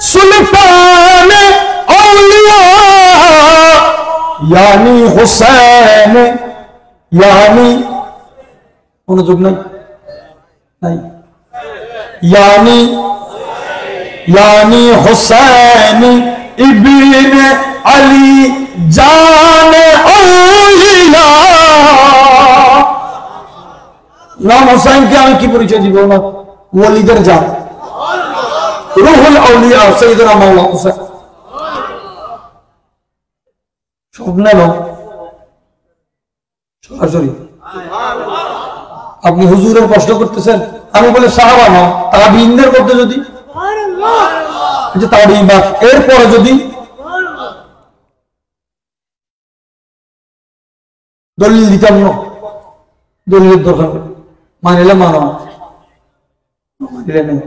सुल्तान औलिया, यानी हुसैन, यानी मनोযোগ নাই নাই, यानी यानी हुसैन इब्न अली जान औलिया। ইমাম হুসাইনকে আমি কি পরিচয় দিব? না ওয়ালিদের জান, রুহুল আউলিয়া সাইয়্যিদুনা মাওলানা হুসাইন। স্বপ্নে নয়, সরাসরি। আপনি হুজুরের প্রশ্ন করতেছেন, আমি বলি সাহাবা না, তাবিঈনদের মধ্যে যদি, আচ্ছা তাবিঈন বা এরপরে যদি দলিল দিতাম না, দলিলের দরকার নেই, মানিলে মানো, মানিলে নেই।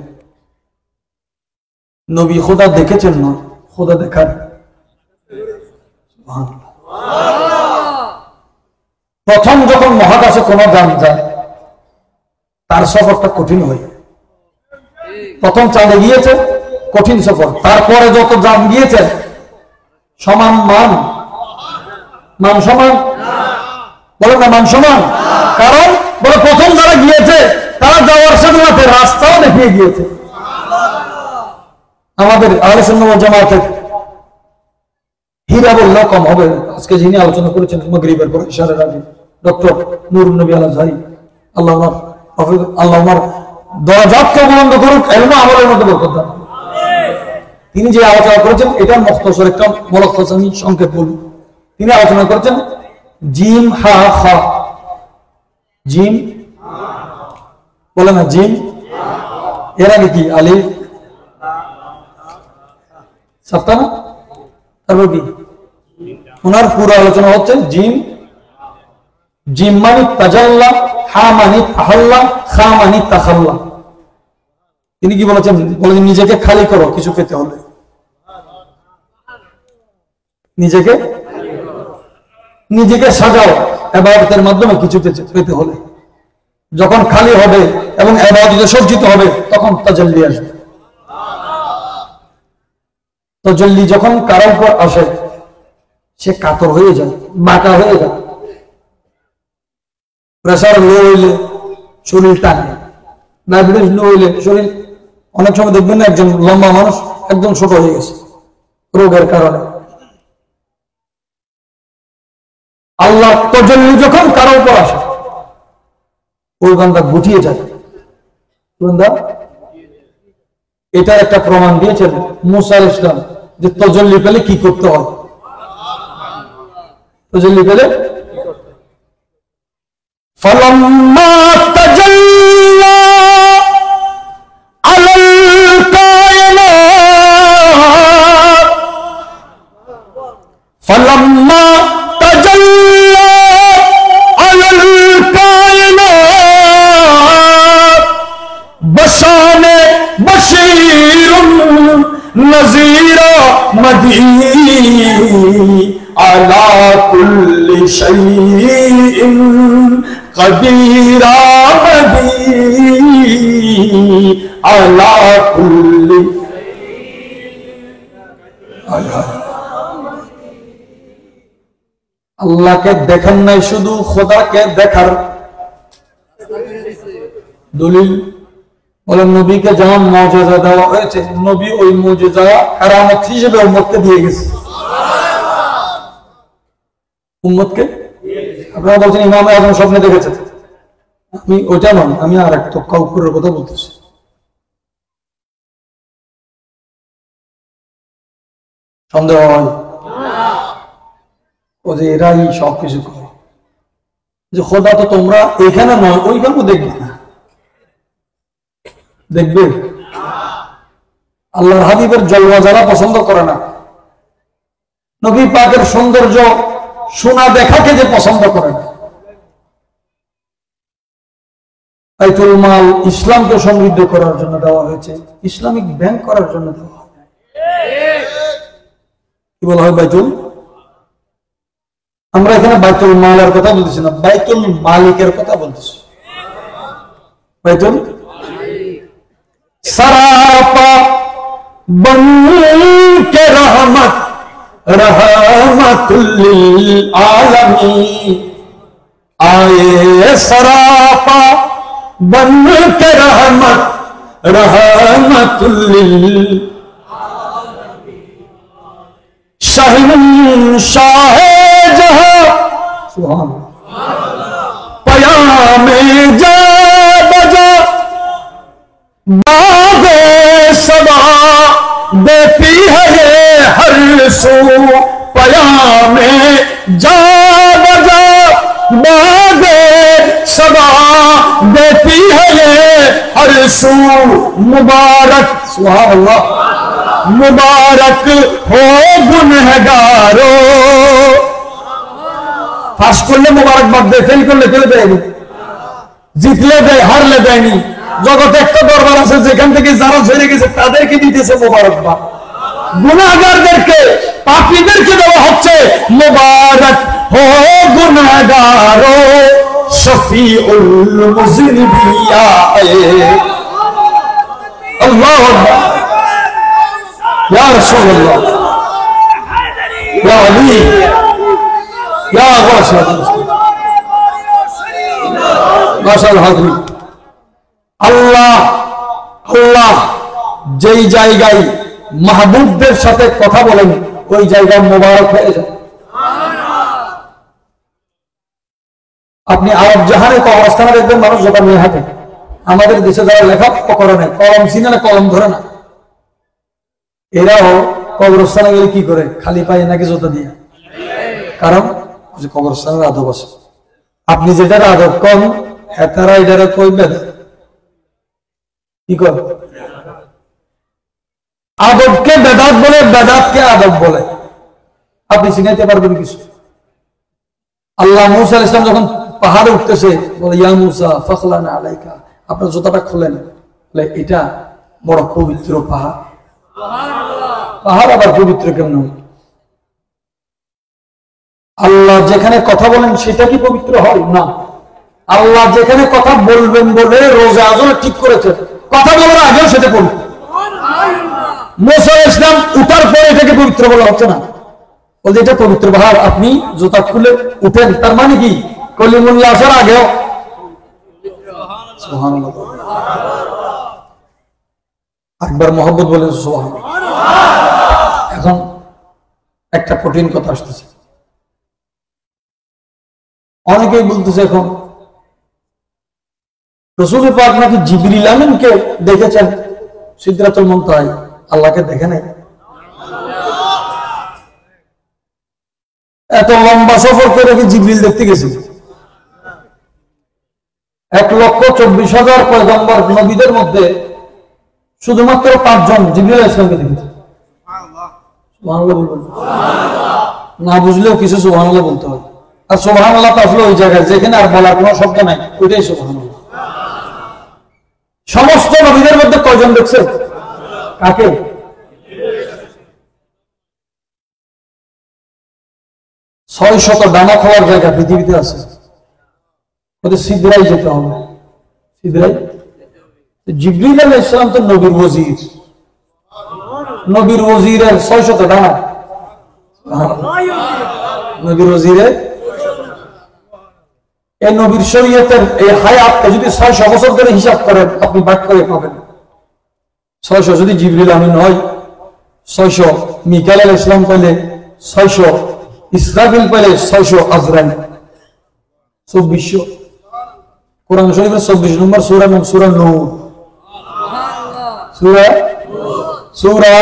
নবী খোদা দেখেছেন না, খোদা দেখার। প্রথম যখন মহাকাশে কোনো যান যায় তার সফরটা কঠিন হয়। প্রথম চাঁদে গিয়েছে, কঠিন সফর। তারপরে যত যান গিয়েছে সমান মান, মান সমান, বলে না মান সমান। কারণ বলে প্রথম যারা গিয়েছে তারা যাওয়ার সাথে সাথে রাস্তাও দেখিয়ে গিয়েছে। আমাদের আহলে সুন্নাত ওয়াল জামাতের হীরা বললেও কম হবে। আজকে যিনি আলোচনা করেছেন মাগরিবের পর ইশারার আগে, ডক্টর নুরুন নবী আল আজহারি, আল্লাহ ওনার দরজাতকে বুলন্দ করুক, ইলম আমলের মধ্যে বরকত দান। তিনি যে আলোচনা করেছেন এটা মুখতাসর একটা মুলখাস, আমি সংক্ষেপ বলি। তিনি আলোচনা করেছেন জিম হা খা, জিম বলে না, জিম এর আগে কি আলিফ সাতটা না, তারপর কি ওনার পুরো আলোচনা হচ্ছে জিম, জিম মানে তাজাল্লা, হা মানে তাহাল্লা, খা মানে তাখাল্লা। তিনি কি বলেছেন? বলেছেন নিজেকে খালি করো কিছু পেতে হলে, নিজেকে সাজাও ইবাদতের মাধ্যমে কিছু পেতে হলে। যখন খালি হবে এবং ইবাদতে সজ্জিত হবে তখন তাজাল্লি আসবে। তাজাল্লি যখন কারো উপর আসে সে কাতর হয়ে যায়, বাঁকা হয়ে যায়। প্রেসার লো হইলে শরীর টানে, ডায়াবেটিস লো হইলে শরীর, অনেক সময় দেখবেন না একজন লম্বা মানুষ একদম ছোট হয়ে গেছে রোগের কারণে। আল্লাহ তাজাল্লি যখন কারো উপর আসে ওই বান্দা গুটিয়ে যায়। বান্দা এটা একটা প্রমাণ দিয়েছেন মুসা আলাইহিস সালাম যে তাজাল্লি পেলে কি করতে হয়। তাজাল্লি পেলে ফালাম্মা তাজাল্লা আলাল কায়নাত, ফালাম্মা তাজাল্লা আলাল কায়নাত বশানে বশীরুন নযীরা মদী আলা কুল্লি শাইইন কদিরা মদী আলা কুল্লি। আল্লাহকে দেখেন নাই, শুধু খোদাকে দেখার দলিল। বলেন নবীকে যেমন মুজিজা দেওয়া হয়েছে, নবী ওই মুজিজা কারামত হিসেবে উম্মতকে দিয়ে গেছে। উম্মতকে আপনারা বলছেন ইমাম আযম স্বপ্নে দেখেছেন, আমি ওইটা নয়, আমি আর এক তক্কা উপরের কথা বলতেছি। সন্দেহ হয় ও যে এরাই সবকিছু করে, যে খোদা তো তোমরা এখানে নয় ওইখানেও দেখবে না, দেখবে আল্লাহর হাবিবের জলওয়া যারা পছন্দ করে না, নবী পাকের সৌন্দর্য শোনা দেখাকে যে পছন্দ করে না, বাইতুল মাল ইসলামকে সমৃদ্ধ করার জন্য দেওয়া হয়েছে, ইসলামিক ব্যাংক করার জন্য দেওয়া হয়। কি বলা হয়? বাইতুল। আমরা এখানে বাইতুল মালের কথা বলতেছি না, বাইতুল মালিকের কথা বলতেছি। বাইতুল सरापा बन के रहमत रहमतुल्लिल आलमीन आए, सरापा बन के रहमत रहमतुल्लिल शहंशाह जहां सुभान पयामे जा बजा बागे सबा देती है ये हर सू, पयामे जा बजा बागे सबा देती है ये हर सू, मुबारक सुभान अल्लाह मुबारक हो गुनहगारो। पास करले मुबारकबाद दे, फेल करले ফেলে দেয়নি, জিতলে দেয় হারলে দেয়নি। জগতে একটা দরবার আছে যেখান থেকে যারা ছেড়ে গেছে তাদেরকে দিতেছে মোবারকবাদ, গুনাহগারদেরকে পাপীদেরকে দেওয়া হচ্ছে মোবারক হো গুনাহগারো শফিউল মুযনিবিয়া। আল্লাহু আকবার ইয়া রাসূলুল্লাহ ইয়া আলী ইয়া ওয়াসাদ মাশাআল্লাহ। আল্লাহ আল্লাহ যেই জায়গায় মাহবুবদের সাথে কথা বলেন ওই জায়গায় মোবারক হয়ে যায়। আপনি আরব জাহানে কবরস্থানে দেখবেন মানুষ জোটা নিয়ে হাঁটে। আমাদের দেশে যারা লেখাপড়া করে না, কলম চিনে না, কলম ধরে না, এরাও কবরস্থানে গেলে কি করে? খালি পায়ে নাকি জোতা দিয়ে। কারণ কবরস্থানের আদব আছে। আপনি যেটার আদব কম তারা এটারে কইবে কি কর? আদবকে বেদাত বলে, বেদাতকে আদব বলে। আপনি চিনাইতে পারবেন কিছু? আল্লাহ মূসা আলাইহিস সালাম যখন পাহাড়ে উঠতেছে বলে ইয়া মূসা ফাখলানা আলাইকা, আপনার জুতাটা খুলেন। বলে এটা বড় পবিত্র পাহাড়। পাহাড় আবার পবিত্র কেমন? আল্লাহ যেখানে কথা বলেন সেটা কি পবিত্র হয় না? আল্লাহ যেখানে কথা বলবেন বলে রোজা আজম ঠিক করেছে, কথা বলার আগেও সেটা পবিত্র। মূসা আলাইহিস সালাম উঠার পরে এটাকে পবিত্র বলা হচ্ছে না, বলতে এটা পবিত্র পাহাড়, আপনি জুতা খুলে উঠেন। তার মানে কি? কলিমুল্লাহ আসার আগেও। সুবহানাল্লাহ, একবার মহব্বত বলেন সুবহানাল্লাহ। এখন একটা কঠিন কথা আসতেছে। অনেকেই বলতেছে এখন রাসূল পাক নাকি জিবরিল আমিনকে দেখেছেন সিদরাতুল মুনতাহায়, আল্লাহকে দেখে নাই। এত লম্বা সফর করে কি জিবরিল দেখতে গেছে? 1,24,000 পয়গম্বর নবীদের মধ্যে শুধুমাত্র 5 জন জিবরিল আলাইহিস সালামকে দেখেছে। সুবহানাল্লাহ বলবেন? না বুঝলেও কিছু সুবহানাল্লাহ বলতে হয়। আর সুবহানাল্লাহ তো আসলে ওই জায়গায় যেখানে আর বলার কোনো শব্দ নাই, ওইটাই সুবহানাল্লাহ। সমস্ত নবীদের মধ্যে কয়জন দেখছে? কাকে? ছয় শত ডানা খাওয়ার জায়গা পৃথিবীতে আছে, ওদের সিদরাই যেতে হবে। সিদরাই জিবরিল আলাইহিস সালাম তো নবীর ওযির, নবীর ওযিরের 600 ডানা। নবীর ওযিরের এই নবীর শরীয়তের এই হায়াতকে যদি 600 বছর ধরে হিসাব করেন আপনি ভাগ করে পাবেন। 600 যদি জিবরিল আমিন হয়, 600 মিকাইল আলাইহিস সালাম পাইলে, 600 ইসরাফিল পাইলে, 600 আজরাইল, 2400। कुरान शरीफ में 24 नंबर सूरा में सूरा नूर, सूरा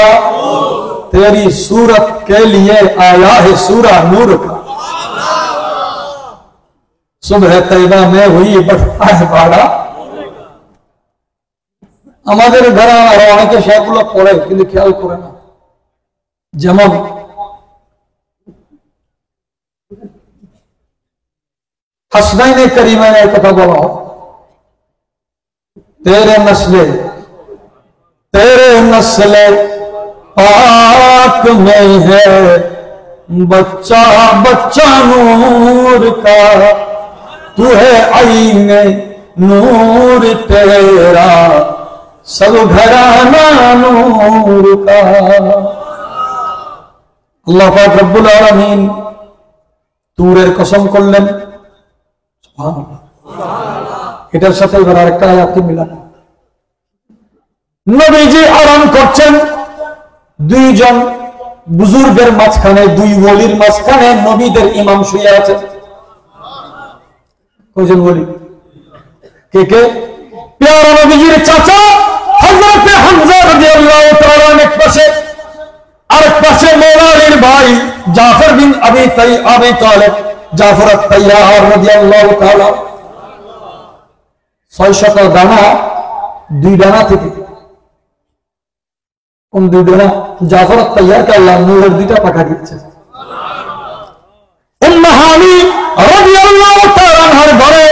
तेरी सूरत के लिए आया है सूरा नूर का, सुबह तैयबा में हुई बाड़ा। আমাদের ঘরে আরো অনেকে সেগুলো পড়ে কিন্তু খেয়াল করে না। যেমন हसनैन करीमा ने कथा बोला, तेरे नस्ले पाक में है बच्चा बच्चा नूर का, तू है आईने नूर तेरा सब घराना नूर का। अल्लाह पाक रब्बुल आलमीन तूरेर कसम করলেন। এটার সাথে এবার আরেকটা আয়াতকে মিলান। নবীজি আরাম করছেন, দুইজন বুজুর্গের মাঝখানে, দুই ওলির মাঝখানে নবীদের ইমাম শুয়ে আছে। কয়জন ওলি? কে কে? প্যারা নবীজির চাচা হযরত হামজা রাদিয়াল্লাহু তাআলা এক পাশে, আরেক পাশে মওলানার ভাই জাফর বিন আবি তালিব, জাফর আত-তাইয়ার রাদিয়াল্লাহু তাআলা। 600 দানা, 2 দানা থেকে কোন 2 দানা? জাফর আত-তাইয়ারকে আল্লাহ নূরের 2টা পাখা দিয়েছে। উম্মে হানি রাদিয়াল্লাহু তাআলা আনহার ঘরে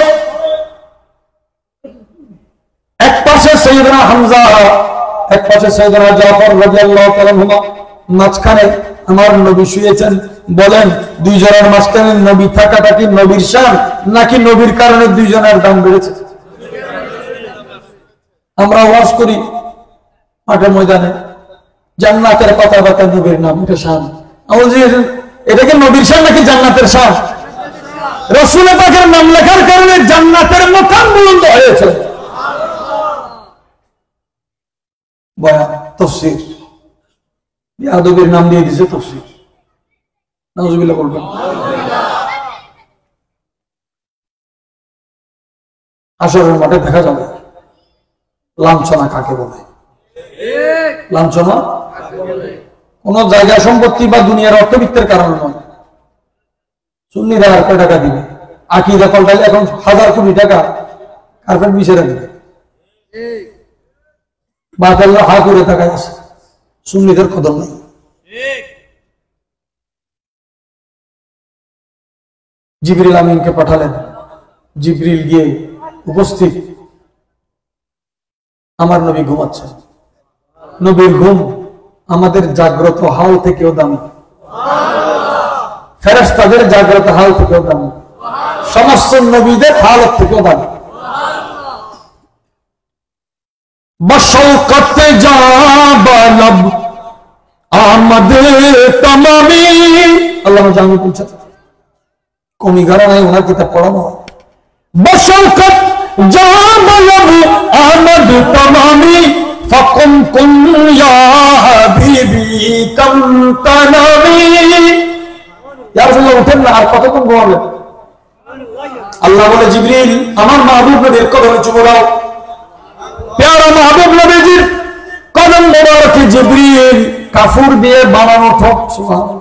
এক পাশে সাইয়েদনা হামজা, এক পাশে সাইয়েদনা জাফর রাদিয়াল্লাহু তাআলা, মাঝখানে আমার নবী শুয়েছেন। বলেন দুইজনের মাঝখানে নবী থাকাটা কি নবীর শান নাকি নবীর কারণে দুইজনের দাম বেড়েছে? আমরা ওয়াজ করি মাঠের ময়দানে, জান্নাতের পাতা পাতা নবীর নাম, এটা শান। এটা কি নবীর শান নাকি জান্নাতের শান? রাসূল পাকের নাম লেখার কারণে জান্নাতের মাকাম বুলন্দ হয়েছে। বয়ান, তাফসীর, বেয়াদবির নাম দিয়ে দিয়েছে তাফসীর। নাউজুবিল্লাহ বলবেন। হাশরের মাঠে দেখা যাবে লাঞ্ছনা কাকে বলে। লাঞ্ছনা কোন জায়গা সম্পত্তি বা দুনিয়ার অর্থবিত্তের কারণে নয়। সুন্নিরা আর কয় টাকা দিবে, আকীদা পাল্টাইলে এখন 1000 কোটি টাকা কার্পেট বিছিয়ে রাখবে। বাতাল্লাহ হা করে তাকায় আছে, সুন্নিদের কদর নাই। জিবরিল আমিনকে পাঠালেন, জিবরিল গিয়ে উপস্থিত, আমার নবী ঘুমাচ্ছেন। নবীর ঘুম আমাদের জাগ্রত হাল থেকেও দামি, ফেরেশতাদের জাগ্রত হাল থেকেও দামি, সমস্ত নবীদের হালত থেকেও দামি। বশৌকতে জাবালব আমাদে তামামি, আল্লাহ জানি বলছেন, কমি গারা নাই ওনার কিতাব পড়ানো হয়। বশৌকত জাবালব আমাদ তামামি ফাকুম কুন ইয়া হাবিবি কাম তানামি। ইয়া রাসূলুল্লাহ উঠেন না, আর কতক্ষণ ঘুমাবেন? আল্লাহ বলে, জিবরিল আমার মাহবুব নবীর কদমে চুমু দাও। প্যারা মাহবুব নবীজির কদম মোবারকে জিবরিল কাফুর দিয়ে বানানো ঠোঁট, সুবহানাল্লাহ,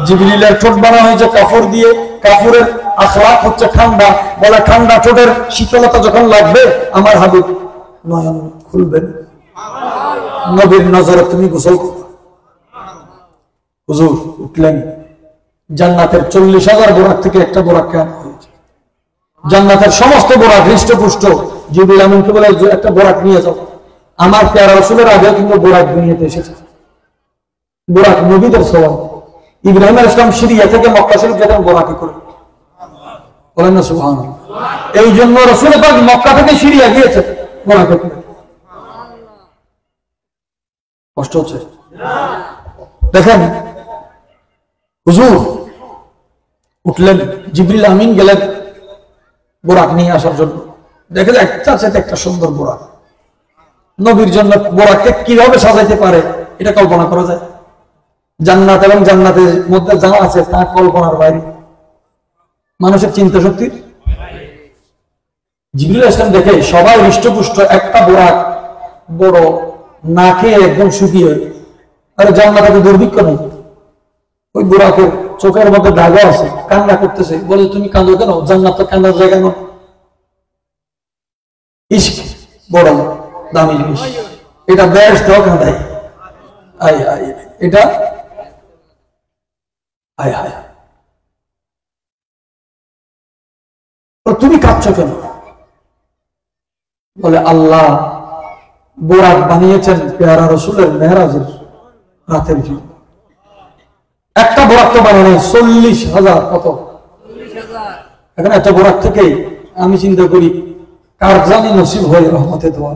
জিবরিলের ঠোঁট বানানো হয়েছে কাফুর দিয়ে। কাফুরের আখলাক হচ্ছে ঠান্ডা, বলে ঠন্ডা ঠোঁটের শীতলতা যখন লাগবে আমার হাবিব নয়ন খুলবেন, নবীর নজরে তুমি গোসল করো। হুজুর উঠলেন, জান্নাতের 40,000 বোরাক থেকে একটা বোরাককে আনা হয়েছে। জান্নাতের সমস্ত বোরাক হৃষ্টপুষ্ট। জিবরিল আমিনকে বলে, একটা বোরাক নিয়ে যাও। আমার প্যারা রাসূলের আগে কিন্তু বোরাক দুনিয়াতে এসেছে। বোরাক নবীদের সওয়াব। ইব্রাহিম আলাইহিস সালাম সিরিয়া থেকে মক্কা শরীফ যেতেন বোরাকে করে, বলেন না সুবহানাল্লাহ। এই জন্য রাসূল পাক মক্কা থেকে সিরিয়া গিয়েছে বোরাকে করে। কষ্ট হচ্ছে দেখেন। হুজুর উঠলেন, জিবরিল আমিন গেলেন বোরাক নিয়ে আসার জন্য। দেখেন একটা সাথে একটা সুন্দর বোরাক। নবীর জন্য বোরাককে কিভাবে সাজাইতে পারে এটা কল্পনা করা যায়? জান্নাত এবং জান্নাতের মধ্যে যা আছে তা কল্পনার বাইরে, মানুষের চিন্তা শক্তির। জিবরিল আলাইহিস সালাম দেখে সবাই হৃষ্টপুষ্ট, একটা বোরাক বড়, নাকে একদম শুকিয়ে। আরে জান্নাতে তো দুর্ভিক্ষ নেই। ওই বোরাকের চোখের মধ্যে দাগও আছে, কান্না করতেছে। বলে, তুমি কাঁদো কেন? জান্নাত তো কান্নার জায়গা নয়। ইশক বড় দামি জিনিস, এটা বেহেশত হোক না দেয়। আয় আয় এটা আয় আয়, তুমি কাঁদছো কেন? বলে, আল্লাহ বোরাক বানিয়েছেন পেয়ারা রাসূলের মেরাজের রাতের জন্য। একটা বোরাক তো বানানো 40,000, কত এখন একটা বোরাক থেকে আমি চিন্তা করি কার জানি নসিব হয় রহমতে দোয়া,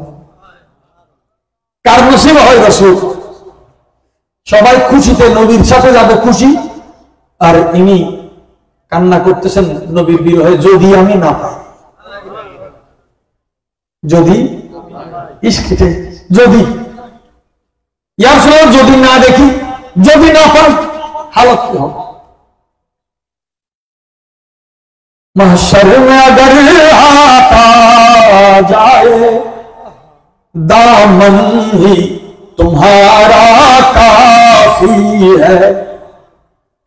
কার নসিব হয় রাসূল। সবাই খুশিতে নবীর সাথে যাবে খুশি, আর ইনি কান্না করতেছেন নবীর বিরহে, যদি আমি না পাই, যদি ইশকে, যদি ইয়া রাসূলুল্লাহ যদি না দেখি, যদি না পাই, हालत क्या हो? महशर में अगर आता जाए दामन ही तुम्हारा काफी है,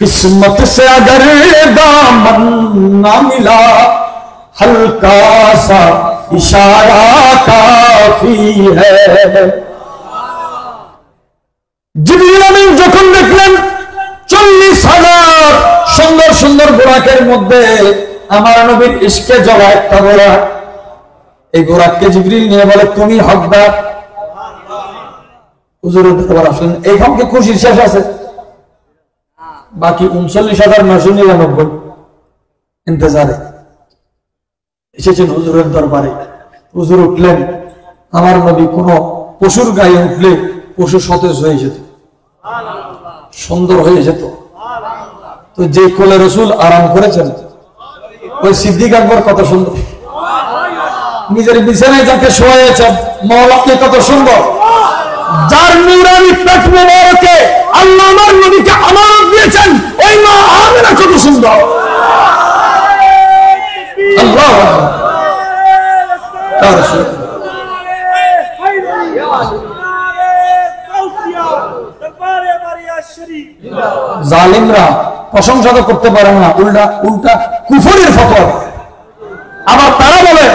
किस्मत से अगर दामन ना मिला हल्का सा इशारा काफी है। जिब्रील आमीन যখন দেখলেন 40,000 সুন্দর সুন্দর বোরাকের মধ্যে আমার নবীর ইশকে জড়া একটা বোরাক, এই বোরাককে জিবরিল নিয়ে বলে, তুমি হকদার। হুজুরের দরবার আসলেন, এইখান থেকে খুশির শেষ আছে, বাকি 39,999 ইন্তজারে এসেছেন হুজুরের দরবারে। হুজুর উঠলেন, আমার নবী কোন পশুর গায়ে উঠলে পশু সতেজ হয়ে যেত, সুন্দর হয়ে যেত। তো যে কোলে রাসূল আরাম করেছেন, ওই সিদ্দিক আকবর কত সুন্দর, নিজের বিছানায় যাকে শোয়াইয়েছেন মওলাকে কত সুন্দর, যার নূরানি পেট মোবারকে আল্লাহ আমার নবীকে আমানত দিয়েছেন, ওই মা আমেনা কত সুন্দর। আল্লাহ জালিমরা প্রশংসা তো করতে পারে না, উল্টা উল্টা কুফরের ফতোয়া। আবার তারা বলে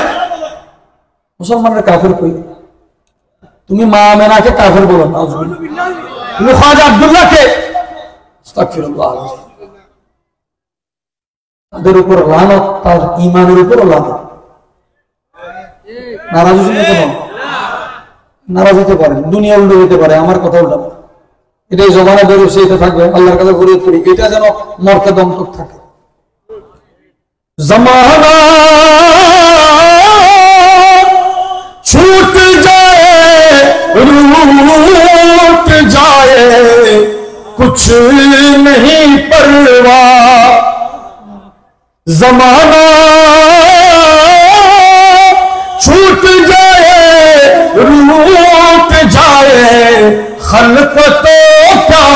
মুসলমানরা কাফের কই, তুমি মা আমেনাকে কাফের বলো না, তুমি খাজা আব্দুল্লাহকে, আস্তাগফিরুল্লাহ। তাদের উপর লানত, তার ঈমানের উপর লানত। নারাজ হতে কেন? নারাজ হতে পারে, দুনিয়া উল্টো হতে পারে, আমার কথা উল্টা। এটাই জবানে বেরোচ্ছে, এটা থাকবে, আল্লাহর কাছে ফরিয়াদ করি, এটা যেন মরকে দমটক থাকে। জমানা छूट जाए रूठ जाए कुछ नहीं परवाह, जमाना छूट जाए रूठ जाए खल्क तो क्या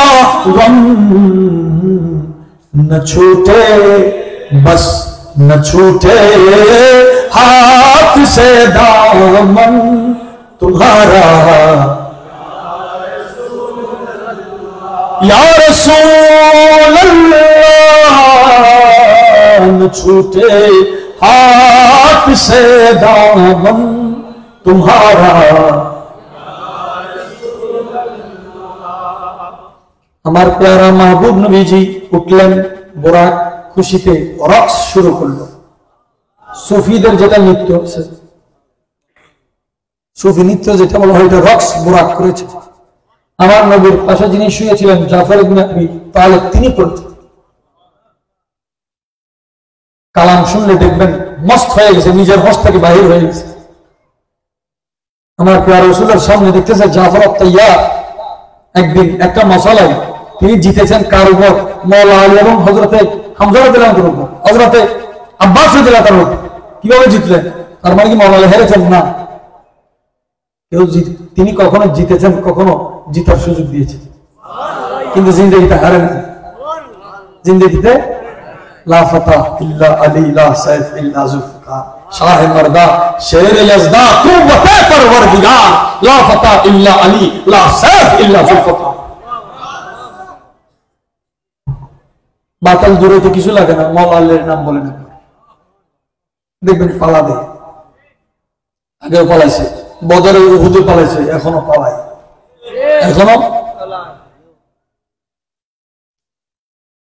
गम न छूटे, बस न छूटे हाथ से दामन तुम्हारा या रसूल अल्लाह, न छूटे हाथ से दामन तुम्हारा। আমার প্যারা মাহবুব নবীজি উঠলেন, বোরাক খুশিতে রক্স শুরু করলো। সুফিদের যেটা নৃত্য, সুফি নৃত্য যেটা বলা হয়, রক্স বোরাক করেছে। আমার নবীর পাশে যিনি শুয়েছিলেন জাফর ইবনে আবি তালেব, তিনি পড়তেন। কালাম শুনলে দেখবেন মস্ত হয়ে গেছে, নিজের হস থেকে বাহির হয়ে গেছে। আমার প্রিয় রাসূলের সামনে দেখতেছে জাফর আত-তাইয়ার একদিন একটা মশালায় তিনি জিতেছেন কার উপর? মওলা আলী এবং হযরতে হামজা রাদিয়াল্লাহু আনহুর উপর, হযরতে আব্বাস রাদিয়াল্লাহু আনহু। কিভাবে জিতলেন? তার মানে কি মওলা আলী হেরেছেন? না, তিনি কখনো জিতেছেন, কখনো জিতার সুযোগ দিয়েছেন, কিন্তু জিন্দেগিতে হারেন। জিন্দেগিতে লা ফাতা ইল্লা আলী, লা সাইফ ইল্লা যুলফিকার, শাহ মর্দা শের ইয়াজদা কুওয়াতে পরওয়ারদিগার, লা ফাতা ইল্লা আলী, লা সাইফ ইল্লা যুলফিকার। বাতাল দূরে কিছু লাগে না, মওলা আলীর নাম বলে না, দেখবেন পালা দেয়। আগেও পালাইছে, বদরে উহুদে পালাইছে, এখনো পালায়, এখনো।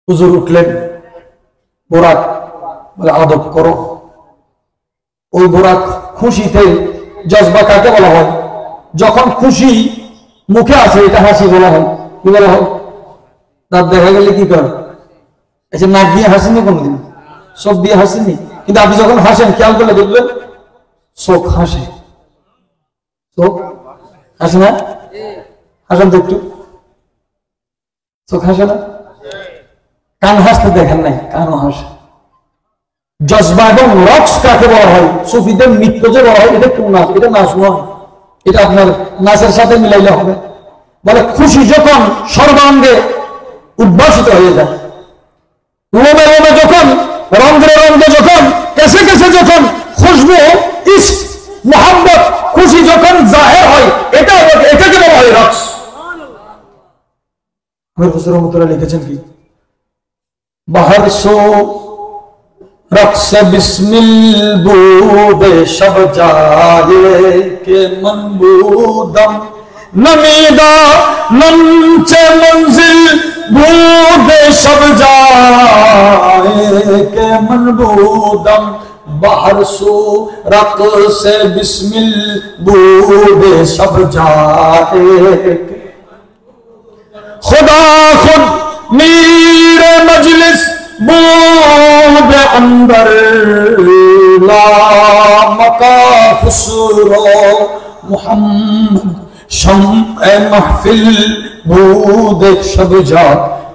হুজুর উঠলেন, বোরাক বলে আদব করো। ওই বোরাক খুশিতে, জজবা কাকে বলা হয়? যখন খুশি মুখে আছে এটা হাসি বলা হয়। কি বলা হয়? দাঁত দেখা গেলে কি করে? আচ্ছা, নাক দিয়ে হাসেনি কোনদিন, চোখ দিয়ে হাসেনি, কিন্তু আপনি যখন হাসেন খেয়াল করলে দেখবেন চোখ হাসে। চোখ হাসে না? হাসেন তো একটু, চোখ হাসে না? কান হাসতে দেখেন নাই, কানও হাসে। জজবা এবং রক্স কাকে বলা হয়? সুফিদের নৃত্য যে বলা হয়, এটা কোন নাচ? এটা নাচ নয়, এটা আপনার নাচের সাথে মিলাইলে হবে। বলে খুশি যখন সর্বাঙ্গে উদ্ভাসিত হয়ে যায়, লোমে লোমে যখন, রঙে রঙে যখন, কেসে কেসে যখন খুশবু, ইশক, মোহাম্মত, খুশি যখন জাহের হয়, এটাকে বলা হয় রক্স। আমির হুজুর রহমাতুল্লাহ লিখেছেন কি? বাহার সো रक्स बिस्मिल बूदे शब जाए के मनबूदम नमीदा नमचे मंजिल बूदे शब जाए के मनबूदम बाहर सो रक्स बिस्मिल बूदे शब जाए खुदा खुद मीर मजलिस बूद अंदर ला मका खुसरो मुहम्मद शम्अ महफिल बूद शब जा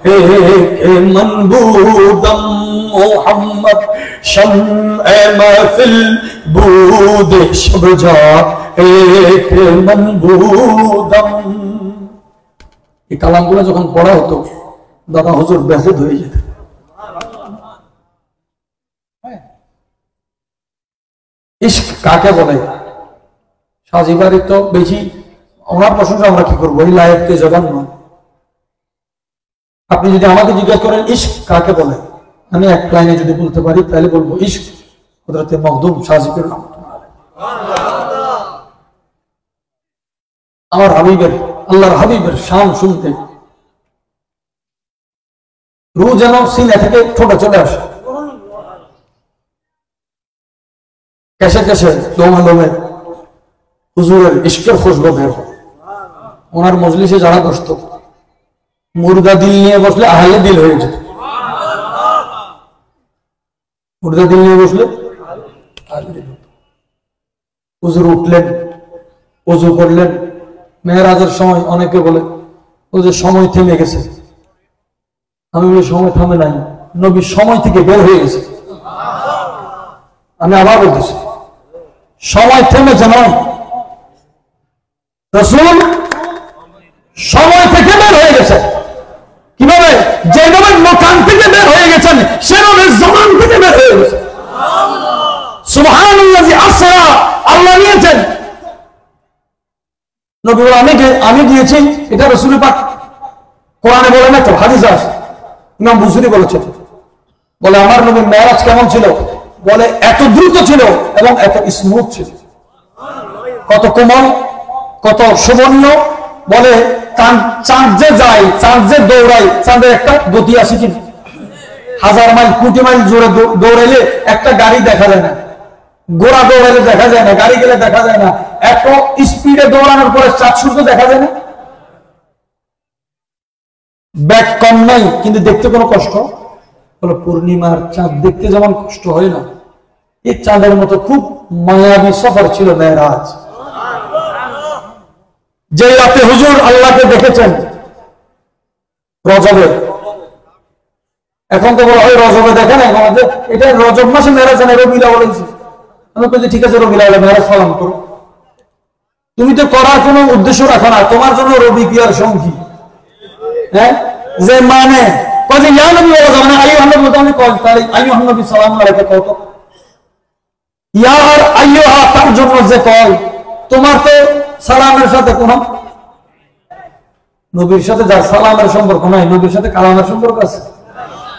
के मनबूदम मुहम्मद शम्अ महफिल बूद शब जा के मनबूदम এই কালামগুলো যখন পড়া হতো দাদা হুজুর বেহুদ হয়ে যেত। ইশক কাকে বলে? সাজিবাড়ি তো বেশি, ওনার প্রশংসা আমরা কি করবো, এই লাইফকে জবান নয়। আপনি যদি আমাকে জিজ্ঞাসা করেন ইশক কাকে বলে, আমি এক লাইনে যদি বলতে পারি তাহলে বলবো ইশক হযরত মখদুম সাজিবের নাম। আমার হাবিবের, আল্লাহর হাবিবের শান শুনতে রু যেন সিনা থেকে ঠোঁটে চলে আসে, কেসে কেসে লোমে লোমে হুজুরের ইশকের খুশবু বের হয়। ওনার মজলিসে যারা বসত মুর্দা দিল নিয়ে বসলে আহলে দিল হয়ে যেত। মুর্দা দিল নিয়ে বসলে আহলে দিল। হুজুর উঠলেন, ওযু করলেন, মেরাজের সময় অনেকে বলে ও যে সময় থেমে গেছে। আমি বলি সময় থামে নাই, নবী সময় থেকে বের হয়ে গেছে। আমি আবার বলতেছি সময় থেমেছে নয়, রাসূল সময় থেকে বের হয়ে গেছে। কিভাবে? যেভাবে মকান থেকে বের হয়ে গেছেন সেভাবে জমান থেকে বের হয়ে গেছে। সুবহানাল্লাযী আসরা, আল্লাহ নিয়েছেন। নবী বলে আমি গিয়েছি, এটা রাসূল পাক কোরআনে বলে না তো, হাদিসে আছে। ইমাম বুখারী বলেছেন, বলে আমার নবীর মেরাজ কেমন ছিল? বলে এত দ্রুত ছিল এবং এত স্মুথ ছিল, কত কোমল, কত শোভনীয়। বলে চাঁদ যে যায়, চাঁদ যে দৌড়ায়, চাঁদের একটা গতি আছে কি? 1000 মাইল, কোটি মাইল জোরে দৌড়াইলে একটা গাড়ি দেখা যায় না, ঘোড়া দৌড়াইলে দেখা যায় না, গাড়ি গেলে দেখা যায় না। এত স্পিডে দৌড়ানোর পরে চাঁদ সূর্য দেখা যায় না। ব্যাগ কম নাই কিন্তু দেখতে কোনো কষ্ট বলে পূর্ণিমার চাঁদ দেখতে যেমন কষ্ট হয় না, এই চাঁদের মতো খুব মায়াবী সফর ছিল মেরাজ। যে রাতে হুজুর আল্লাহকে দেখেছেন রজবে, এখন তো বলা হয় রজবে দেখেন, এটা রজব মাসে মেরাজ না, রবিউল আউয়াল হয়েছে। আমি বলছি ঠিক আছে রবিউল আউয়ালে মেরাজ পালন করো, তুমি তো করার কোনো উদ্দেশ্য রাখো না, তোমার জন্য রবি কি আর সঙ্গী? হ্যাঁ, যে মানে কাজে ইয়া নবী বলা যাবে না, আইয়ুহান নবী বলতে আমি কল তাই আইয়ুহান নবী সালামু আলাইকা কত ইয়া আর আইয়ুহা তার জন্য যে কল, তোমার তো সালামের সাথে কোন নবীর সাথে যার সালামের সম্পর্ক নাই, নবীর সাথে কালামের সম্পর্ক আছে।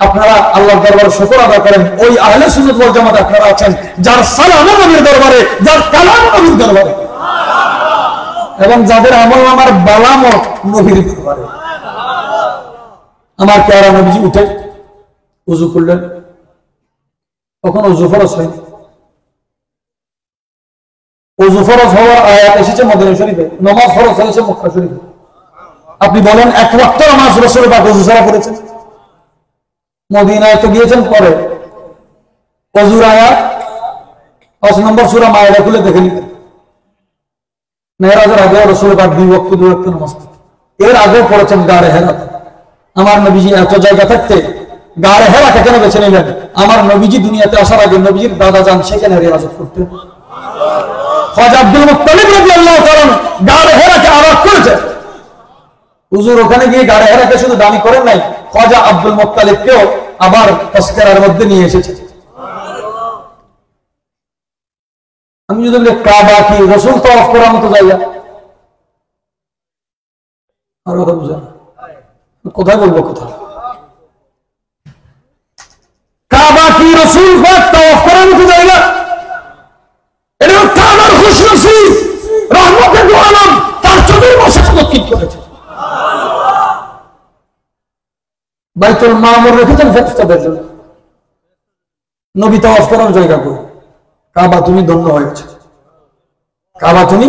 আপনারা আল্লাহর দরবারে শুকর আদায় করেন, ওই আহলে সুন্নাত ওয়াল জামাত আপনারা আছেন যার সালাম নবীর দরবারে, যার কালাম নবীর দরবারে, এবং যাদের আমল আমার বালামও নবীর দরবারে। আমার পেয়ারা নবীজি উঠে ওযু করলেন, তখন ওযু ফরজ হয়নি। ওযু ফরজ হওয়ার আয়াত এসেছে মদিনা শরীফে, নামাজ ফরজ হয়েছে মক্কা শরীফে। আপনি বলেন এক ওয়াক্ত নামাজ রাসূল পাক ওযু ছাড়া করেছেন? মদিনায় তো গিয়েছেন পরে, ওযুর আয়াত 5 নম্বর সূরা মায়েদা খুলে দেখে নিতেন। মেরাজের আগে রাসূল পাক 2 ওয়াক্ত নামাজ পড়তেন। এর আগে পড়েছেন গারে হেরাত। আমার নবীজি এত জায়গা থাকতে গারে হেরাকে কেন বেছে নিলেন? আমার নবীজি দুনিয়াতে আসার আগে নবীজির দাদা যান সেখানে রিয়াজত করতেন। খাজা আব্দুল মুত্তালিব রাদিয়াল্লাহু তাআলা গারে হেরাকে আবাদ করেছেন। হুজুর ওখানে গিয়ে গারে হেরাকে শুধু দানি করেন নাই, খাজা আব্দুল মুত্তালিবকেও আবার তাসকিরার মধ্যে নিয়ে এসেছে। আমি যদি বলি কাবা কি রাসূল তাওয়াফ করার মতো জায়গা? আর কথা বুঝা কোথায় বলবো, কোথায়? কাবা কি রাসূল পাক তাওয়াফ করার মতো জায়গা? এটা কাবার খুশনসিব রহমতের আলম, তার চতুর্পাশে প্রতিষ্ঠিত করেছে। বাইতুল মামুর রেখেছেন ফেরেশতাদের জন্য, নবী তাওয়াফ করার জায়গা করে। কাবা তুমি ধন্য হয়েছে, কাবা তুমি।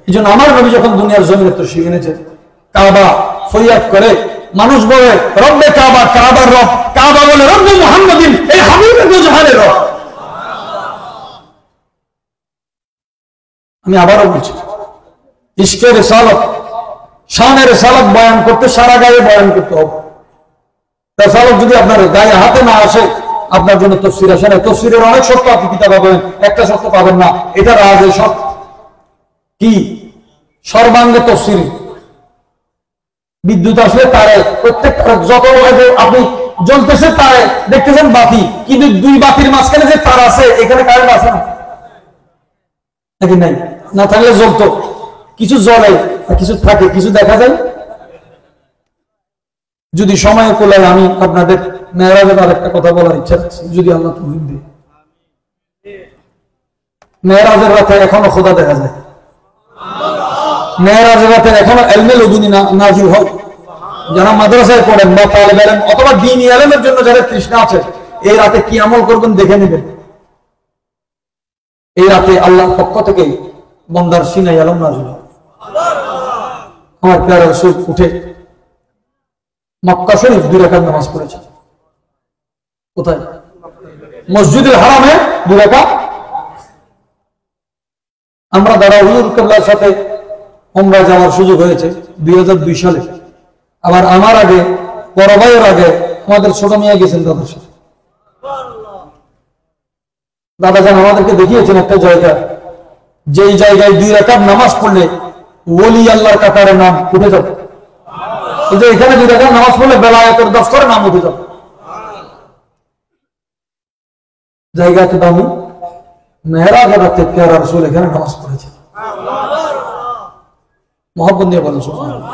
এই জন্য আমার নবী যখন দুনিয়ার জমিনে তশরিফ এনেছে, কাবা ফরিয়াদ করে, মানুষ বলে রব্বে কাবা, কাবার রব, কাবা বলে রব্বে মুহাম্মাদিন, এই হাবিবে দু জাহানের রব। আমি আবারও বলছি, ইশকের রিসালাত, শানের রিসালাত বয়ান করতে সারা গায়ে বয়ান করতে হবে। রিসালাত যদি আপনার গায়ে হাতে না আসে, আপনার জন্য তাফসীর আসে না। তাফসীরের অনেক শর্ত আপনি কিতাব পাবেন, একটা শর্ত পাবেন না, এটা রাজের শর্ত কি? সর্বাঙ্গে তাফসীর, বিদ্যুৎ আসলে তারে প্রত্যেক যত আপনি জ্বলতেছে তারে দেখতেছেন বাতি, কিন্তু দুই বাতির মাঝখানে যে তার আছে এখানে কারেন্ট আছে না নাকি নাই? না থাকলে জ্বলতো, কিছু জ্বলে আর কিছু থাকে, কিছু দেখা যায়। যদি সময় কোলায় আমি আপনাদের মেয়েরাজের আর একটা কথা বলার ইচ্ছা আছে, যদি আল্লাহ তৌফিক দেয়। মেয়েরাজের রাতে এখনো খোদা দেখা যায়, মেয়েরাজের রাতে এখনো এলমে লদুনি নাজিল হয়। যারা মাদ্রাসায় পড়েন বা তালেব ইলম অথবা দ্বীনি ইলমের জন্য যাদের তৃষ্ণা আছে, এই রাতে কি আমল করবেন দেখে নেবেন। এই রাতে আল্লাহর পক্ষ থেকে বান্দার সিনায় ইলম নাজিল হয়। আমার প্যারা রাসূল উঠে মক্কা শরীফ 2 রাকাত নামাজ পড়েছে। কোথায়? মসজিদুল হারামে 2 রাকাত। আমরা যারা হুজুর কিবলার সাথে উমরা যাওয়ার সুযোগ হয়েছে 2002 সালে, আবার আমার আগে বড় ভাইয়ের আগে আমাদের ছোট মিয়া গেছেন দাদার সাথে। দাদা যান আমাদেরকে দেখিয়েছেন একটা জায়গা, যেই জায়গায় 2 রাকাত নামাজ পড়লে ওলি আল্লাহর কাতারে নাম উঠে যাবে। এই যে এখানে 2 রাকাত নামাজ পড়লে বেলায়েতের দফতরে নাম উঠে যাবে। জায়গাতে দামি মেহরাজের রাতে প্যারা রাসূল এখানে নামাজ পড়েছে। মহব্বত নিয়ে বলেন সুবহানাল্লাহ।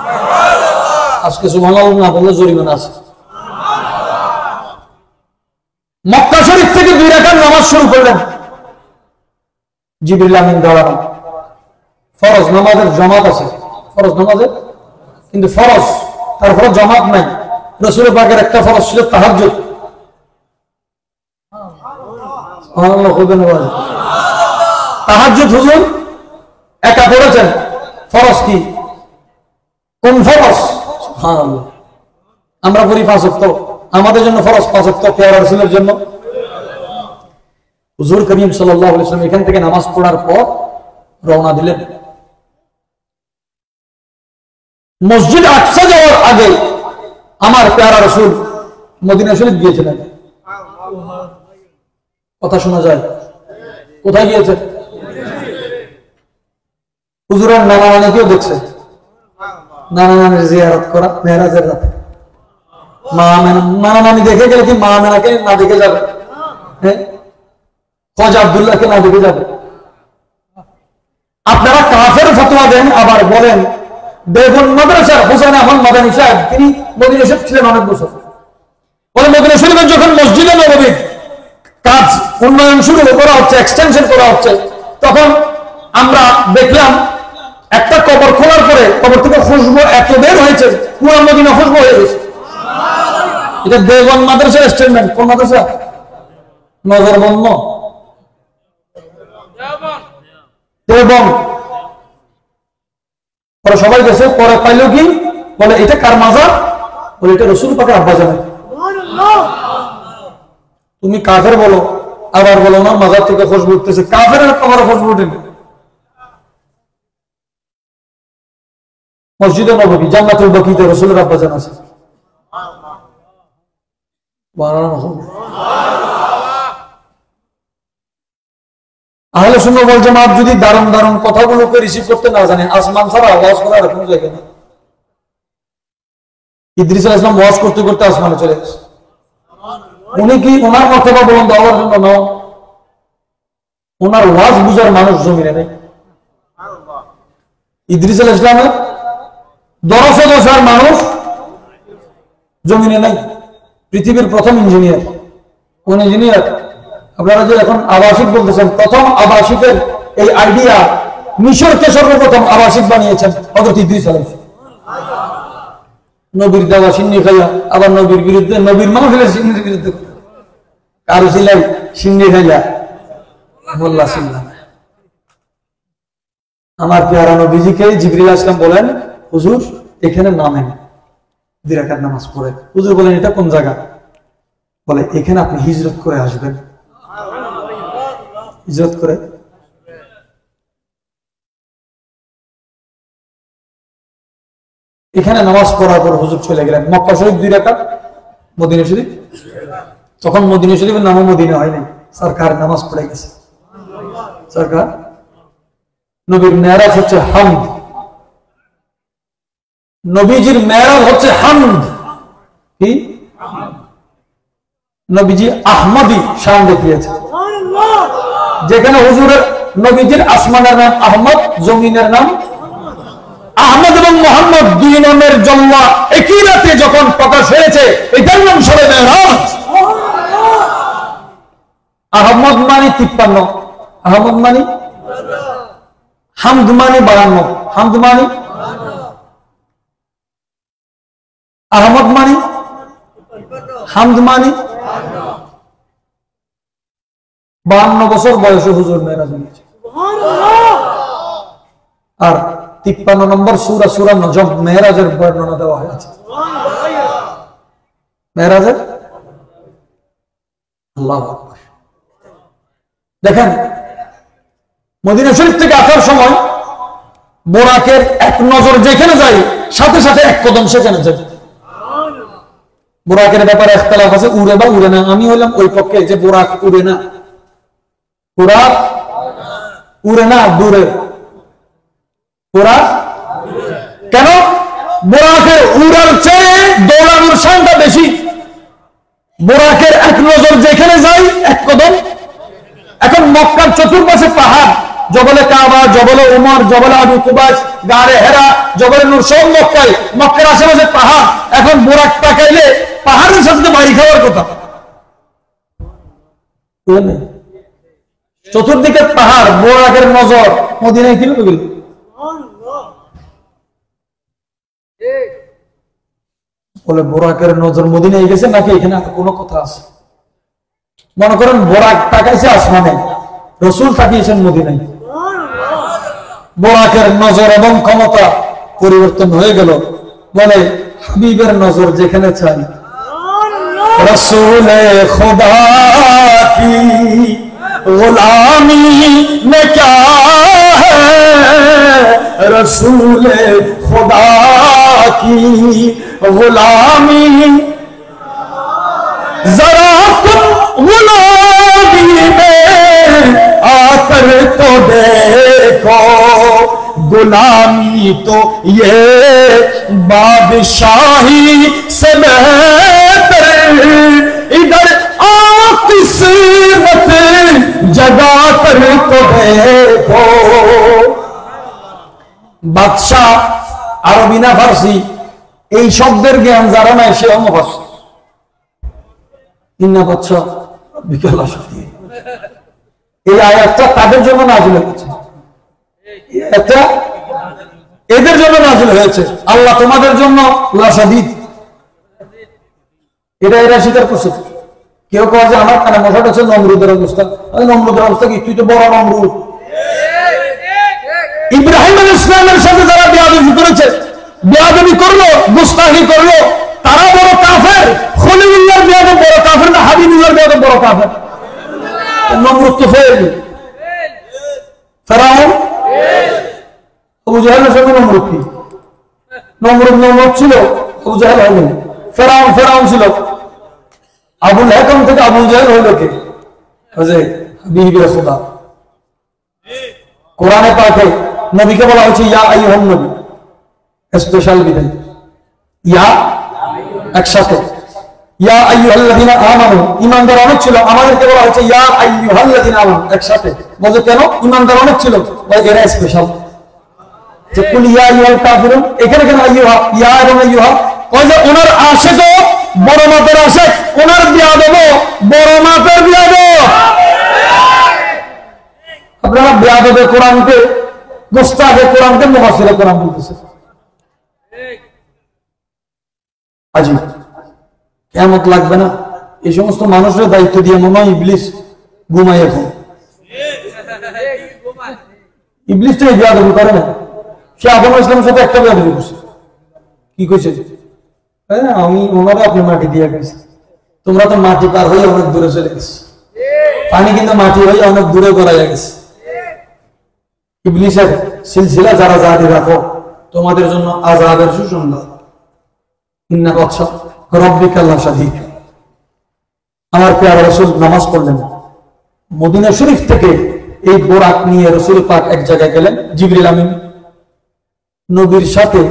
আজকে সুবহানাল্লাহ না বললে জরিমানা আছে। মক্কা শরীফ থেকে 2 রাকাত নামাজ শুরু করলেন, জিবরিল আমিন দাঁড়ানো। ফরজ নামাজের জামাত আছে, ফরজ নামাজের কিন্তু ফরজ, তারপরে জামাত নাই। রাসূল পাকের একটা ফরজ ছিল তাহাজ্জুদ। সুবহানাল্লাহ কইবেন না? তাহাজ্জুদ হুজুর একা পড়েছেন। ফরজ কি? কোন ফরজ? সুবহানাল্লাহ। আমরা পড়ি 5 ওয়াক্ত, আমাদের জন্য ফরজ 5 ওয়াক্ত, প্যারা রাসূলের জন্য। হুজুর করিম সাল্লাল্লাহু আলাইহি ওয়াসাল্লাম এখান থেকে নামাজ পড়ার পর রওনা দিলেন। মসজিদ আকসা যাওয়ার আগে আমার প্যারা রাসূল মদিনা শরীফ গিয়েছিলেন। কথা শোনা যায়? কোথায় গিয়েছে? হুজুরের নানা নানিকেও দেখছে, নানা নানির জিয়ারত করা মেহরাজের রাতে। নানা নানি দেখে গেলে কি মা মেনাকে না দেখে যাবে? হ্যাঁ, খাজা আব্দুল্লাহকে না দেখে যাবে? আপনারা কাফের ফতোয়া দেন, আবার বলেন দেওবন্দ মাদ্রাসার হোসেন আহমদ মাদানী সাহেব তিনি মদিনা শরীফ ছিলেন অনেক বছর। বলে মদিনা শরীফের যখন মসজিদে নববীর কাজ উন্নয়ন শুরু করা হচ্ছে, এক্সটেনশন করা হচ্ছে, তখন আমরা দেখলাম একটা কবর খোলার পরে কবর থেকে খুশবু এত বের হয়েছে, পুরো মদিনা খুশবু হয়ে গেছে। এটা দেওবন্দ মাদ্রাসার স্টেটমেন্ট। কোন মাদ্রাসা? নজরবন্দ দেওবন্দ। পরে সবাই গেছে, পরে পাইল কি বলে এটা কার মাজার? বলে এটা রাসূল পাকের আব্বা জানের। তুমি কাফের বলো, আবার বলো না মাজার থেকে খুশবু উঠতেছে। কাফের তোমার খুশবু উঠে মসজিদে নববী জান্নাতুল বাকিতে রাসূলের আব্বা জান আছে। আহলে সুন্নাহ ওয়াল জামাত যদি দারুণ দারুণ কথাগুলোকে রিসিভ করতে না জানে, আসমান ছাড়া আওয়াজ করার কোনো জায়গা নেই। ইদ্রিস আলাইহিস সালাম ওয়াজ করতে করতে আসমানে চলে গেছে। উনি কি ওনার মর্তবা বুলন্দ হওয়ার জন্য না, ওনার ওয়াজ বুঝার মানুষ জমিনে নেই। ইদ্রিস আলাইহিস সালামের 10,000 মানুষ জমিনে নাই। পৃথিবীর প্রথম ইঞ্জিনিয়ার, কোন ইঞ্জিনিয়ার? আপনারা যে এখন আবাসিক বলতেছেন, প্রথম আবাসিকের এই আইডিয়া মিশরকে সর্বপ্রথম আবাসিক বানিয়েছেন হযরত ইদ্রিস আলাইহিস সালাম। নবীর দেওয়া সিন্নি খাইয়া আবার নবীর বিরুদ্ধে, নবীর মাহফিলের সিন্নির বিরুদ্ধে কারো ছিলেন সিন্নি খাইয়া বললা সিল্লা। আমার প্যারা নবীজিকে জিবরিল আলাইহিস সালাম বলেন, হুজুর এখানে নামেন, 2 রাকাত নামাজ পড়ে। হুজুর বলেন এটা কোন জায়গা? বলে এখানে আপনি হিজরত করে আসবেন। হিজরত করে এখানে নামাজ পড়ার পর হুজুর চলে গেলেন মক্কা শরীফ 2 রাকাত, মদিনা শরীফ। তখন মদিনা শরীফের নামও মদিনা হয় নাই, সরকার নামাজ পড়ে গেছে। সরকার নবীর মেরাজ হচ্ছে হামদ, নবীজির মেরাজ হচ্ছে হামদ। কি? নবীজি আহমদি শান দেখিয়েছে, যেখানে হুজুরের নবীজির আসমানের নাম আহমদ, জমিনের নাম আহমদ এবং মোহাম্মদ, দুই নামের জল্লা একই রাতে যখন প্রকাশ হয়েছে, এটার নাম সবে মেরাজ। আহমদ মানে 53, আহমদ মানে, হামদ মানে 52, হামদ মানে, আহমদ মানে, হামদ মানে 52 বছর বয়সে হুজুর মেরাজ হয়েছে। আর 53 নম্বর সূরা, সূরা নজম, মেরাজের বর্ণনা দেওয়া হয়েছে। মেরাজের, আল্লাহু আকবার। দেখেন, মদিনা শরীফ থেকে আসার সময় বোরাকের এক নজর যেখানে যায়, সাথে সাথে এক কদম সেখানে যায়। বোরাকের ব্যাপারে ইখতিলাফ আছে, উড়ে বা উড়ে না। আমি হইলাম ওই পক্ষে যে বোরাক উড়ে না, বোরাক উড়ে না, দূরে। বোরাক কেন? বোরাকের উড়ার চেয়ে দৌড়ানোর শানটা বেশি। বোরাকের এক নজর যেখানে যায়, এক কদম। এখন মক্কার চতুর্পাশে পাহাড়, জবলে কাবা, জবলে উমর, জবলে আবু কুবাস, গারে হেরা, জবলে নূর, সব মক্কায়। মক্কার আশেপাশে পাহাড়। এখন বোরাক তাকাইলে পাহাড়ের সাথে বাড়ি খাওয়ার কথা। চতুর্দিকে পাহাড়, বোরাকের নজর মদিনায় কিভাবে গেল? বলে বোরাকের নজর মদিনায় গেছে নাকি এখানে কোনো কথা আছে? মনে করেন বোরাক তাকাইছে আসমানে, রসুল তাকিয়েছেন মদিনায়। বোরাকের নজর এবং ক্ষমতা পরিবর্তন হয়ে গেল। বলে হাবিবের নজর যেখানে চাই, রসুলে খুদা কি গোলামি में क्या है, रसूले खुदा की गुलामी, जरा तुम गुलामी में आकर तो देखो, गुलामी तो ये बादशाही से बेहतर, इधर किस्मत जगा कर तो देखो। বাদশাহ আরবি না ফার্সি, এই শব্দের জ্ঞান যারা নাই সে মুফাসসির। ইন্না বাদশাহ বিকাল আসে, এই আয়াতটা তাদের জন্য নাযিল হয়েছে। এটা এদের জন্য নাযিল হয়েছে। আল্লাহ তোমাদের জন্য লাশাদীদ, এটা এরা স্বীকার করছে। কেউ কয় যে আমার কানে মশাটা হচ্ছে নমরুদের অবস্থা। নমরুদের অবস্থা কি? তুই তো বড় নমরুদ। ইব্রাহিম আলাইহিস সালামের সাথে যারা বেয়াদবি করেছে, বেয়াদবি করলো, গুস্তাখি করলো, তারা বড় কাফের। খলিলুল্লাহর বেয়াদব বড় কাফের না হাবিবুল্লাহর বেয়াদব বড় কাফের? নমরুদ তো ফেল। ফেরাউন, আবু জাহেলের সাথে নমরুদ কি? নমরুদ ছিল, আবু জাহেল হলো। ফেরাউন ছিল। আবুল হাকাম থেকে আবু জাহেল হলো কে? হাবিবে খুদা। কোরআনে পাকে নবীকে বলা হয়েছে ইয়া আইয়ুহান নবী, স্পেশাল বিদায়। ইয়া একসাথে, ইয়া আইয়ুহাল্লাযীনা আমানু, ঈমানদার অনেক ছিল, আমাদেরকে বলা হয়েছে ইয়া আইয়ুহাল্লাযীনা আমানু একসাথে। বলতে কেন? ঈমানদার অনেক ছিল, এরা স্পেশাল। যে কুল ইয়া আইয়ুহাল কাফিরুন, এখানে কেন আইয়ুহা, ইয়া এবং আইয়ুহা? কয় যে ওনার আশিক বড় মাপের আশিক, ওনার বিয়াদব বড় মাপের বিয়াদব। আপনারা বেয়াদবে কোরআনকে, গুস্তাখে কোরআনকে মুফাসসিরে কোরআন বলতেছে। আজি কিয়ামত লাগবে না? এই সমস্ত মানুষের দায়িত্ব দিয়ে মনে হয় ইবলিস ঘুমায় এখন। ইবলিস তো এই বেয়াদবি করে না। সে আদম ইসলামের সাথে একটা বেয়াদবি করছে। কি কইছে? হ্যাঁ, আমি ওনারা আপনি মাটি দিয়ে গেছি, তোমরা তো মাটি পার হয়ে অনেক দূরে চলে গেছে। পানি কিন্তু মাটি হয়ে অনেক দূরে গড়াইয়া গেছে। ইবলিসের সিলসিলা যারা জারি রাখো, তোমাদের জন্য আযাবের সুসংবাদ। ইন্না বাতশা রাব্বিকা লাশাদীদ। আমার প্রিয় রাসূল নামাজ পড়লেন। মদিনা শরীফ থেকে এই বোরাক নিয়ে রাসূল পাক এক জায়গায় গেলেন। জিবরিল আমিন নবীর সাথে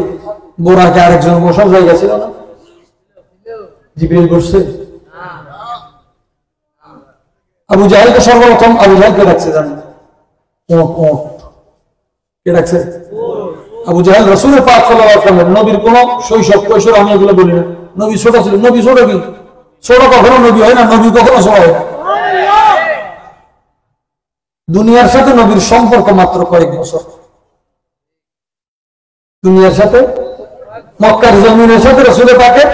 বোরাকে আরেকজন বসার জায়গা ছিল না, জিবরিল বসছে। আবু জাহেলকে সর্বপ্রথম আবু জাহেলকে ডাকছে, জানেন কে ডাকছে? আবু জাহেল রাসূলের পাক সাল্লাল্লাহু আলাইহি ওয়াসাল্লাম নবীর কোন শৈশব কৈশোর আমি এগুলো বলি না। নবী ছোট ছিল, নবী ছোট কি ছোট কখনো নবী হয় না, নবী কখনো ছোট হয় না। দুনিয়ার সাথে নবীর সম্পর্ক মাত্র কয়েক বছর, দুনিয়ার সাথে মক্কার জমিনের সাথে রাসূলের পাকের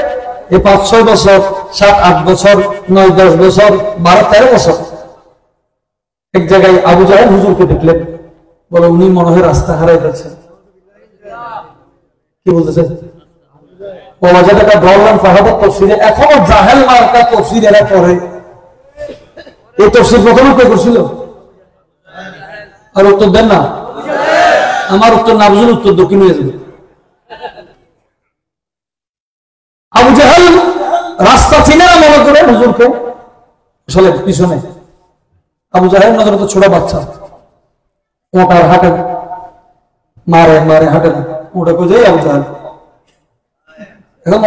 এই 5-6 বছর, 7-8 বছর, 9-10 বছর, 12-13 বছর। এক জায়গায় আবু জাহেল হুজুরকে দেখলেন, বলে উনি মনে হয় রাস্তা হারাই যাচ্ছে। কি বলতেছেন? ওয়াজাদাকা দাল্লান ফাহাদা তাফসীরে এখনো জাহেল মার্কা তাফসীর এরা পড়ে। এই তাফসীর প্রথমে কে করছিল? আর উত্তর দেন না, আমার উত্তর না বুঝলে উত্তর দক্ষিণ হয়ে যাবে। আবু জাহেল রাস্তা চিনে না মনে করে হুজুরকে আসলে পিছনে। আবু জাহেল নজরে তো ছোট বাচ্চা, ওটার হাঁটে মারে মারে হাঁটে না, ওটা কোথায় আবু জাহেল। এখন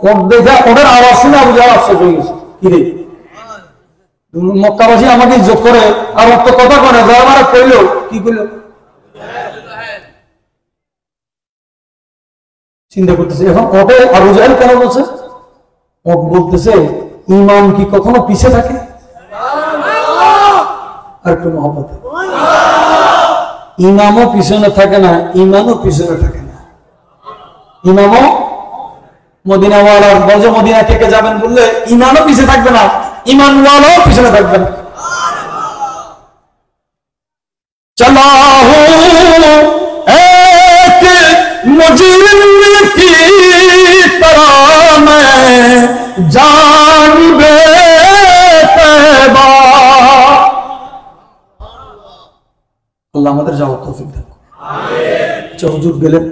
ওর দেখা ওটার আওয়াজ শুনে আবু জাহেল আশ্চর্য হয়ে গেছে, কিরে মক্কাবাসী আমাকে ইজ্জত করে আর ওর তো কথা করে যা আমার কইল, কি কইল চিন্তা করতেছে। এখন ওকে আবু জাহেল কেন বলছে? ও বলতেছে ইমাম কি কখনো পিছে থাকে? আর একটু মহব্বত, ইমামও পিছনে থাকে না, ইমানও পিছনে থাকে না। ইমামও মদিনাওয়ালার বজে মদিনা থেকে যাবেন বললে ইমানও পিছে থাকবে না, ইমানওয়ালাও পিছনে থাকবে না। চালাহু এক মুজরিম কি তরহ मैं জানিবে তওবা। আল্লাহ আমাদের যাওয়ার তৌফিক দান করুন। আমিন। হুজুর গেলেন,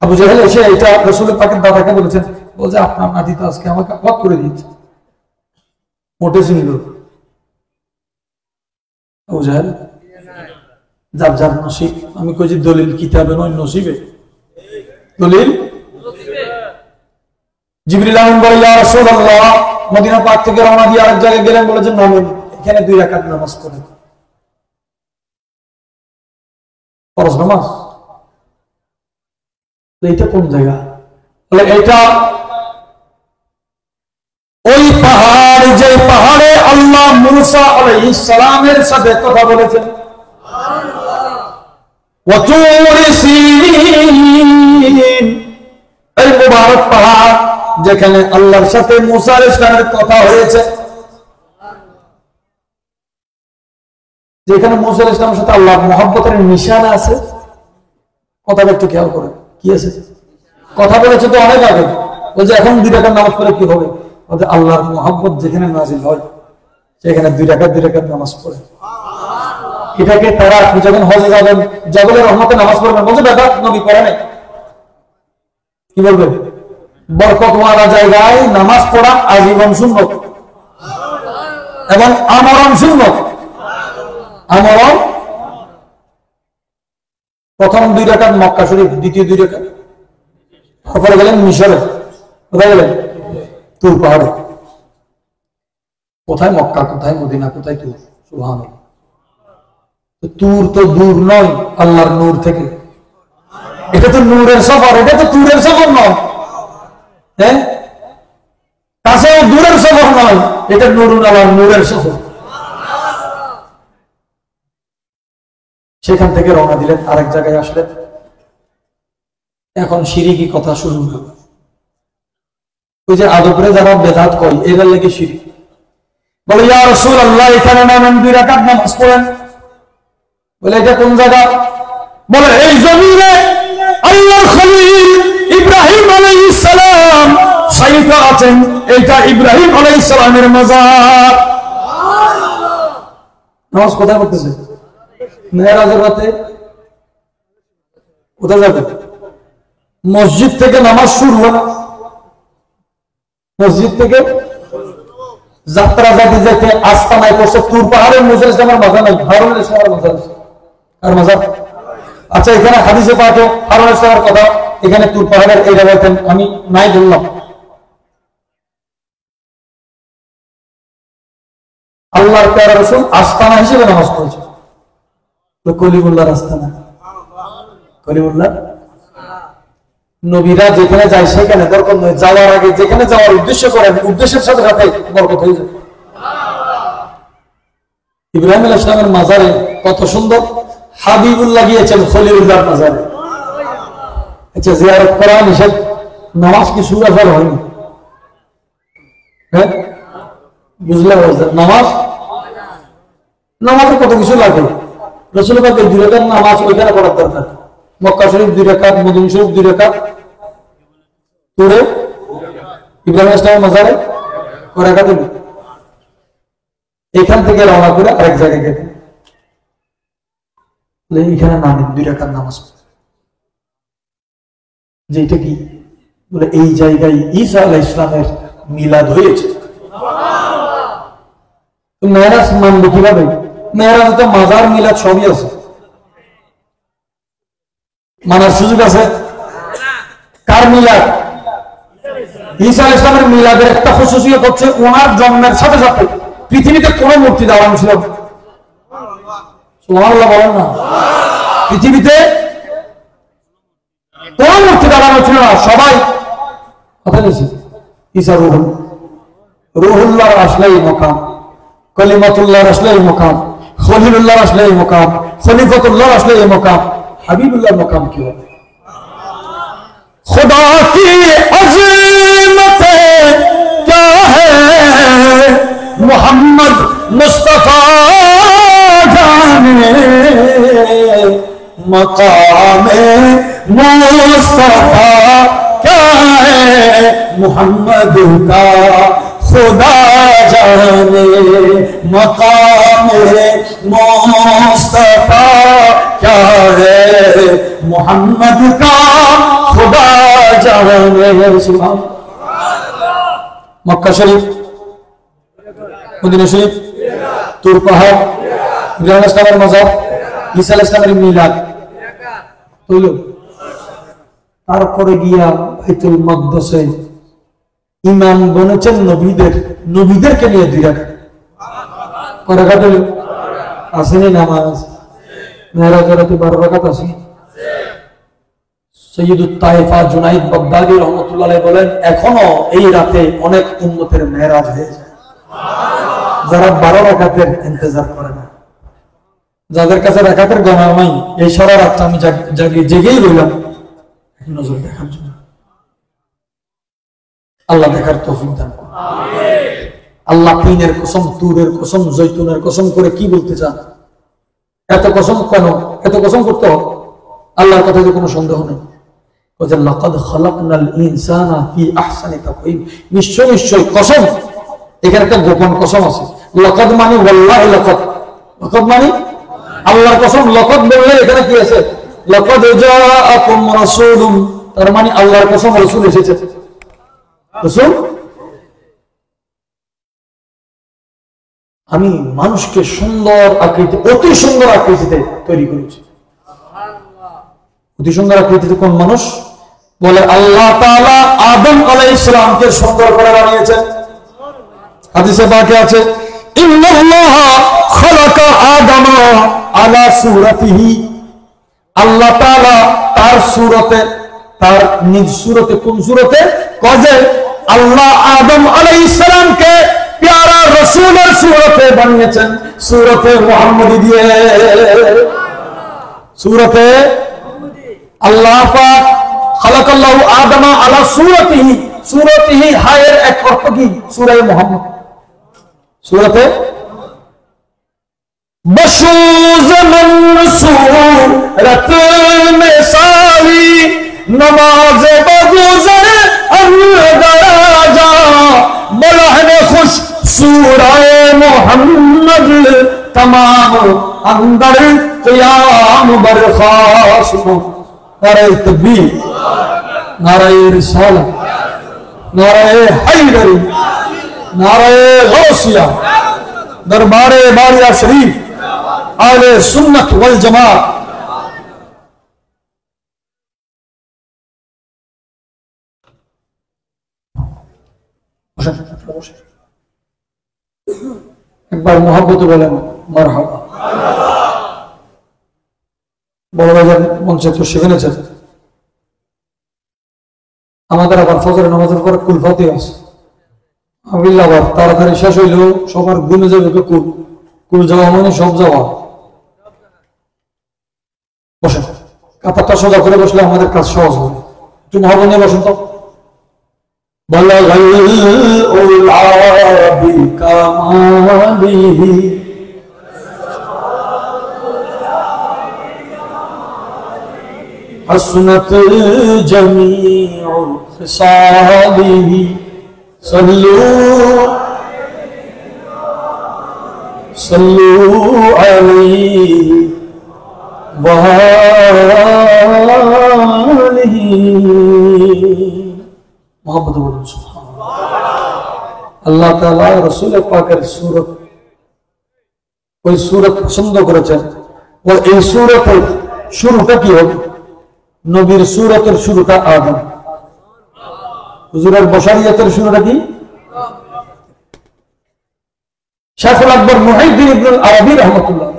আবু জাহেল এসে এটা রাসূলের পাকের দাদাকে বলেছেন, বলছে আপনার নাতি তো আজকে আমাকে অবাক করে দিয়েছে। মোটে ছিল আবু জাহেল, যার যার নসিব। আমি কইছি দলিল কিতাবে নয়, নসিবে। দলিল জিবরিল আমিন বলে ইয়া রাসূলুল্লাহ, মদিনা পাক থেকে রওনা দিয়ে আরেক জায়গায় গেলেন, বলেছেন নামেন এখানে 2 রাকাত নামাজ পড়েন, ফরজ নামাজ। এইটা কোন জায়গা? বলে এটা ওই পাহাড়, যে পাহাড়ে আল্লাহ মূসা আলাইহিস সালামের সাথে কথা বলেছেন। ওয়া তুর সিনিন, এই মুবারক পাহাড় যেখানে আল্লাহর সাথে মূসা আলাইহিস সালামের কথা হয়েছে, যেখানে মূসা আলাইহিস সালামের সাথে আল্লাহর মহব্বতের নিশানা আছে। কথাটা একটু খেয়াল করে, কি আছে? কথা বলেছে তো অনেক আগে, বলছে এখন 2 রাকাত নামাজ পড়ে কি হবে? বলছে আল্লাহর মহব্বত যেখানে নাজিল হয় সেখানে 2 রাকাত নামাজ পড়ে। এটাকে তারা যখন হজে যাবেন, জবলে রহমতে নামাজ পড়বেন, বলছে বেদাত, নবী পড়ে নাই। কি বলবে? বরকতওয়ালা জায়গায় নামাজ পড়া আজীবন সুন্নত এবং আমরণ সুন্নত। আমরণ প্রথম 2 রাকাত মক্কা শরীফ, দ্বিতীয় 2 রাকাত তারপরে গেলেন মিশরে। কোথায় গেলেন? তুর পাহাড়ে। কোথায় মক্কা, কোথায় মদিনা, কোথায় তুর? সুবহানাল্লাহ। তুর তো দূর নয় আল্লাহর নূর থেকে, এটা তো নূরের সফর, এটা তো তুরের সফর নয়। হ্যাঁ, কাছেও দূরের সফর নয়, এটা নুরুল আল্লাহর নূরের সফর। সেখান থেকে রওনা দিলেন, আরেক জায়গায় আসলেন। এখন শিরকি কথা শুরু হলো। ওই যে আদবরে যারা বেদাত কয়, এদের লেগে শিরক। বলে ইয়া রাসূলুল্লাহ, এখানে নামেন 2 রাকাত নামাজ পড়েন। বলে এটা কোন জায়গা? বলে এই জমিনে আল্লাহর খলিল ইব্রাহিম আলাইহিস সালাম শায়িত আছেন, এটা ইব্রাহিম আলাইহিস সালামের মাজার। নামাজ কোথায় পড়তেছে? মেরাজের রাতে। কোথায় যাবে? মসজিদ থেকে নামাজ শুরু হয়, মসজিদ থেকে যাত্রা যেতে যেতে আস্তানায় পড়ছে তুর পাহাড়ের মজা ইসলামের মাঝা নাই, হারুন ইসলামের মাঝা আছে। আর মাঝা আচ্ছা, এখানে হাদিসে পাকে হারুন ইসলামের কথা এখানে তুর পাহাড়ের এই রেওয়ায়েতে আমি নাই বললাম। আল্লাহর প্যারা রাসূল আস্তানা হিসেবে নামাজ পড়েছে, তো কলিমুল্লাহর আস্তানা, কলিমুল্লাহ নবীরা যেখানে যায় সেখানে বরকত নয়, যাওয়ার আগে যেখানে যাওয়ার উদ্দেশ্য করেন উদ্দেশ্যের সাথে সাথে বরকত হয়ে যায়। ইব্রাহিম আলাইহিস সালামের মাজারে কত সুন্দর হাবিবুল্লাহ গিয়েছেন খলিলুল্লাহর মাজারে। আচ্ছা, জিয়ারত করা নিষেধ, নামাজ কি সুরা ফর হয়নি? হ্যাঁ, বুঝলে নামাজ, নামাজে কত কিছু লাগে। রাসূল পাক 2 রাকাত নামাজ ওইখানে পড়ার দরকার। মক্কা শরীফ 2 রাকাত, মদিনা শরীফ 2 রাকাত, তুরে ইব্রাহিম আলাইহিস সালামের মাজারে কয় রাকাত হলো? এখান থেকে রওনা করে আরেক জায়গায় গেছে, এখানে নামেন 2 রাকাত নামাজ, যে এটা কি বলে এই জায়গায় ঈসা আলাইহিস সালামের মিলাদ হয়েছে। মেরাজ মানবে কিভাবে? মেরাজ তো মাজার মিলাদ সবই আছে, মানার সুযোগ আছে? কার মিলাদ? ঈসা আলাইহিস সালামের মিলাদের একটা খাসিয়ত হচ্ছে ওনার জন্মের সাথে সাথে পৃথিবীতে কোনো মূর্তি দাঁড়ানো ছিল না। সুবহানাল্লাহ বলেন না। পৃথিবীতে কোন মূর্তি দাঁড়ানো ছিল না, সবাই কথা বলছি ঈসা রুহুল্লাহর আসলেই মুকাম, কলিমাতুল্লাহর আসলেই মুকাম, খলিলুল্লাহর আসলেই মুকাম, খলিফাতুল্লাহর আসলেই মুকাম, হাবিবুল্লাহর মুকাম কি হবে? खुदा की अज़ीमत क्या है मोहम्मद मुस्तफा जाने, मकामे मुस्तफा क्या है मोहम्मद का खुदा जाने, मकामे मुस्तफा क्या है मोहम्मद का खुदा जाने। सुभान मक्का शरीफ, मदीना शरीफ, তুর পাহাড়, ইব্রাহিম আলাইহিস সালামের মাজার, ঈসা আলাইহিস সালামের মিলাদ হলো। তারপরে গিয়া বাইতুল মাকদাসে ইমাম বনেছেন নবীদেরকে নিয়ে 2 রাকাত কয় রাকাত হলো? আসেনি নামাজ মেরাজের রাতে 12 রাকাত আছে। সৈয়দুত তায়েফা জুনাইদ বাগদাদি রহমাতুল্লাহ আলাইহি বলেন এখনো এই রাতে অনেক উম্মতের মেরাজ হয়ে যায়, যারা 12 রাকাতের ইন্তজার করে না, যাদের কাছে রাকাতের গণনা নাই, এই সারা রাতটা আমি জেগেই রইলাম নজর দেখার জন্য। আল্লাহ দেখার তৌফিক দান করুন। আল্লাহ তিনের কসম, তুরের কসম, জৈতুনের কসম করে কি বলতে চান? এত কসম কেন? এত কসম করতে হবে? আল্লাহর কথায় কোনো সন্দেহ নেই। লাকাদ খালাকনাল ইনসানা ফি আহসানি তাকওয়িম, নিশ্চয় নিশ্চয় কসম, এখানে একটা গোপন কসম আছে। লাকাদ মানে ওয়াল্লাহি লাকাদ, লাকাদ মানে আল্লাহর কসম। লাকাদ বললে এখানে কি আছে? লাকাদ জাআকুম রাসূলুন, তার মানে আল্লাহর কসম রাসূল এসেছে। রাসূল, আমি মানুষকে সুন্দর আকৃতি, অতি সুন্দর আকৃতিতে তৈরি করেছি। অতি সুন্দর আকৃতিতে কোন মানুষ? বলে আল্লাহ তাআলা আদম আলাইহিস সালামকে সুন্দর করে বানিয়েছেন। হাদিসে পাকে আছে ইন্নাল্লাহা খালাকা আদামা আলা সূরাতিহি, আল্লাহ তাআলা তার সূরতে, তার নিজ সূরতে, কোন সূরতে? কজে আল্লাহ আদম আলাইহিস সালামকে প্যারা রাসূলের সূরতে বানিয়েছেন, সূরতে মুহাম্মদী দিয়ে। সূরতে আল্লাহ পাক খালাকাল্লাহু আদামা আলা সূরাতিহি, সূরাতিহি হায়ের এক অর্থ কি? সূরা মুহাম্মদ। সূরাতে বশুজ মনসূরত মে সালি নমাজ বগুজর अंदराजा बलहने खुश सूराए मोहम्मद तमाम अंदर क़याम बरखास। नारे तकबीर, नारे रिसालत, नारे हैदरी, नारे गौसिया, दरबारे बारिया शरीफ, आले सुन्नत वल जमात। বসে একবার মহব্বতে বলেন মারহাবা। বড় ভাইজান মঞ্চে তো সেখানেছেন। আমাদের আবার ফজরের নামাজের পরে কুলফাতে আছে, আবার তাড়াতাড়ি শেষ হইলেও সবার গুনে যাবে কুল। কুল যাওয়া মানে সব যাওয়া। বসেন, কাপড়টা সোজা করে বসলে আমাদের কাজ সহজ হবে। একটু মহাবন নিয়ে বসেন তো। حسنت جميع خصاله صلوا عليه وآله मोहब्बत बोलूं अल्लाह ताला रसूल पाकेर सूरत कोई सूरत पसंद करेছেন और এই सूरतेর শুরুটা কি হবে? নবীর সূরতের শুরুটা আদম। হুজুরের বশারিয়তের শুরুটা কি? শাইখুল আকবর মুহিউদ্দিন ইবনুল আরবি রাহমাতুল্লাহ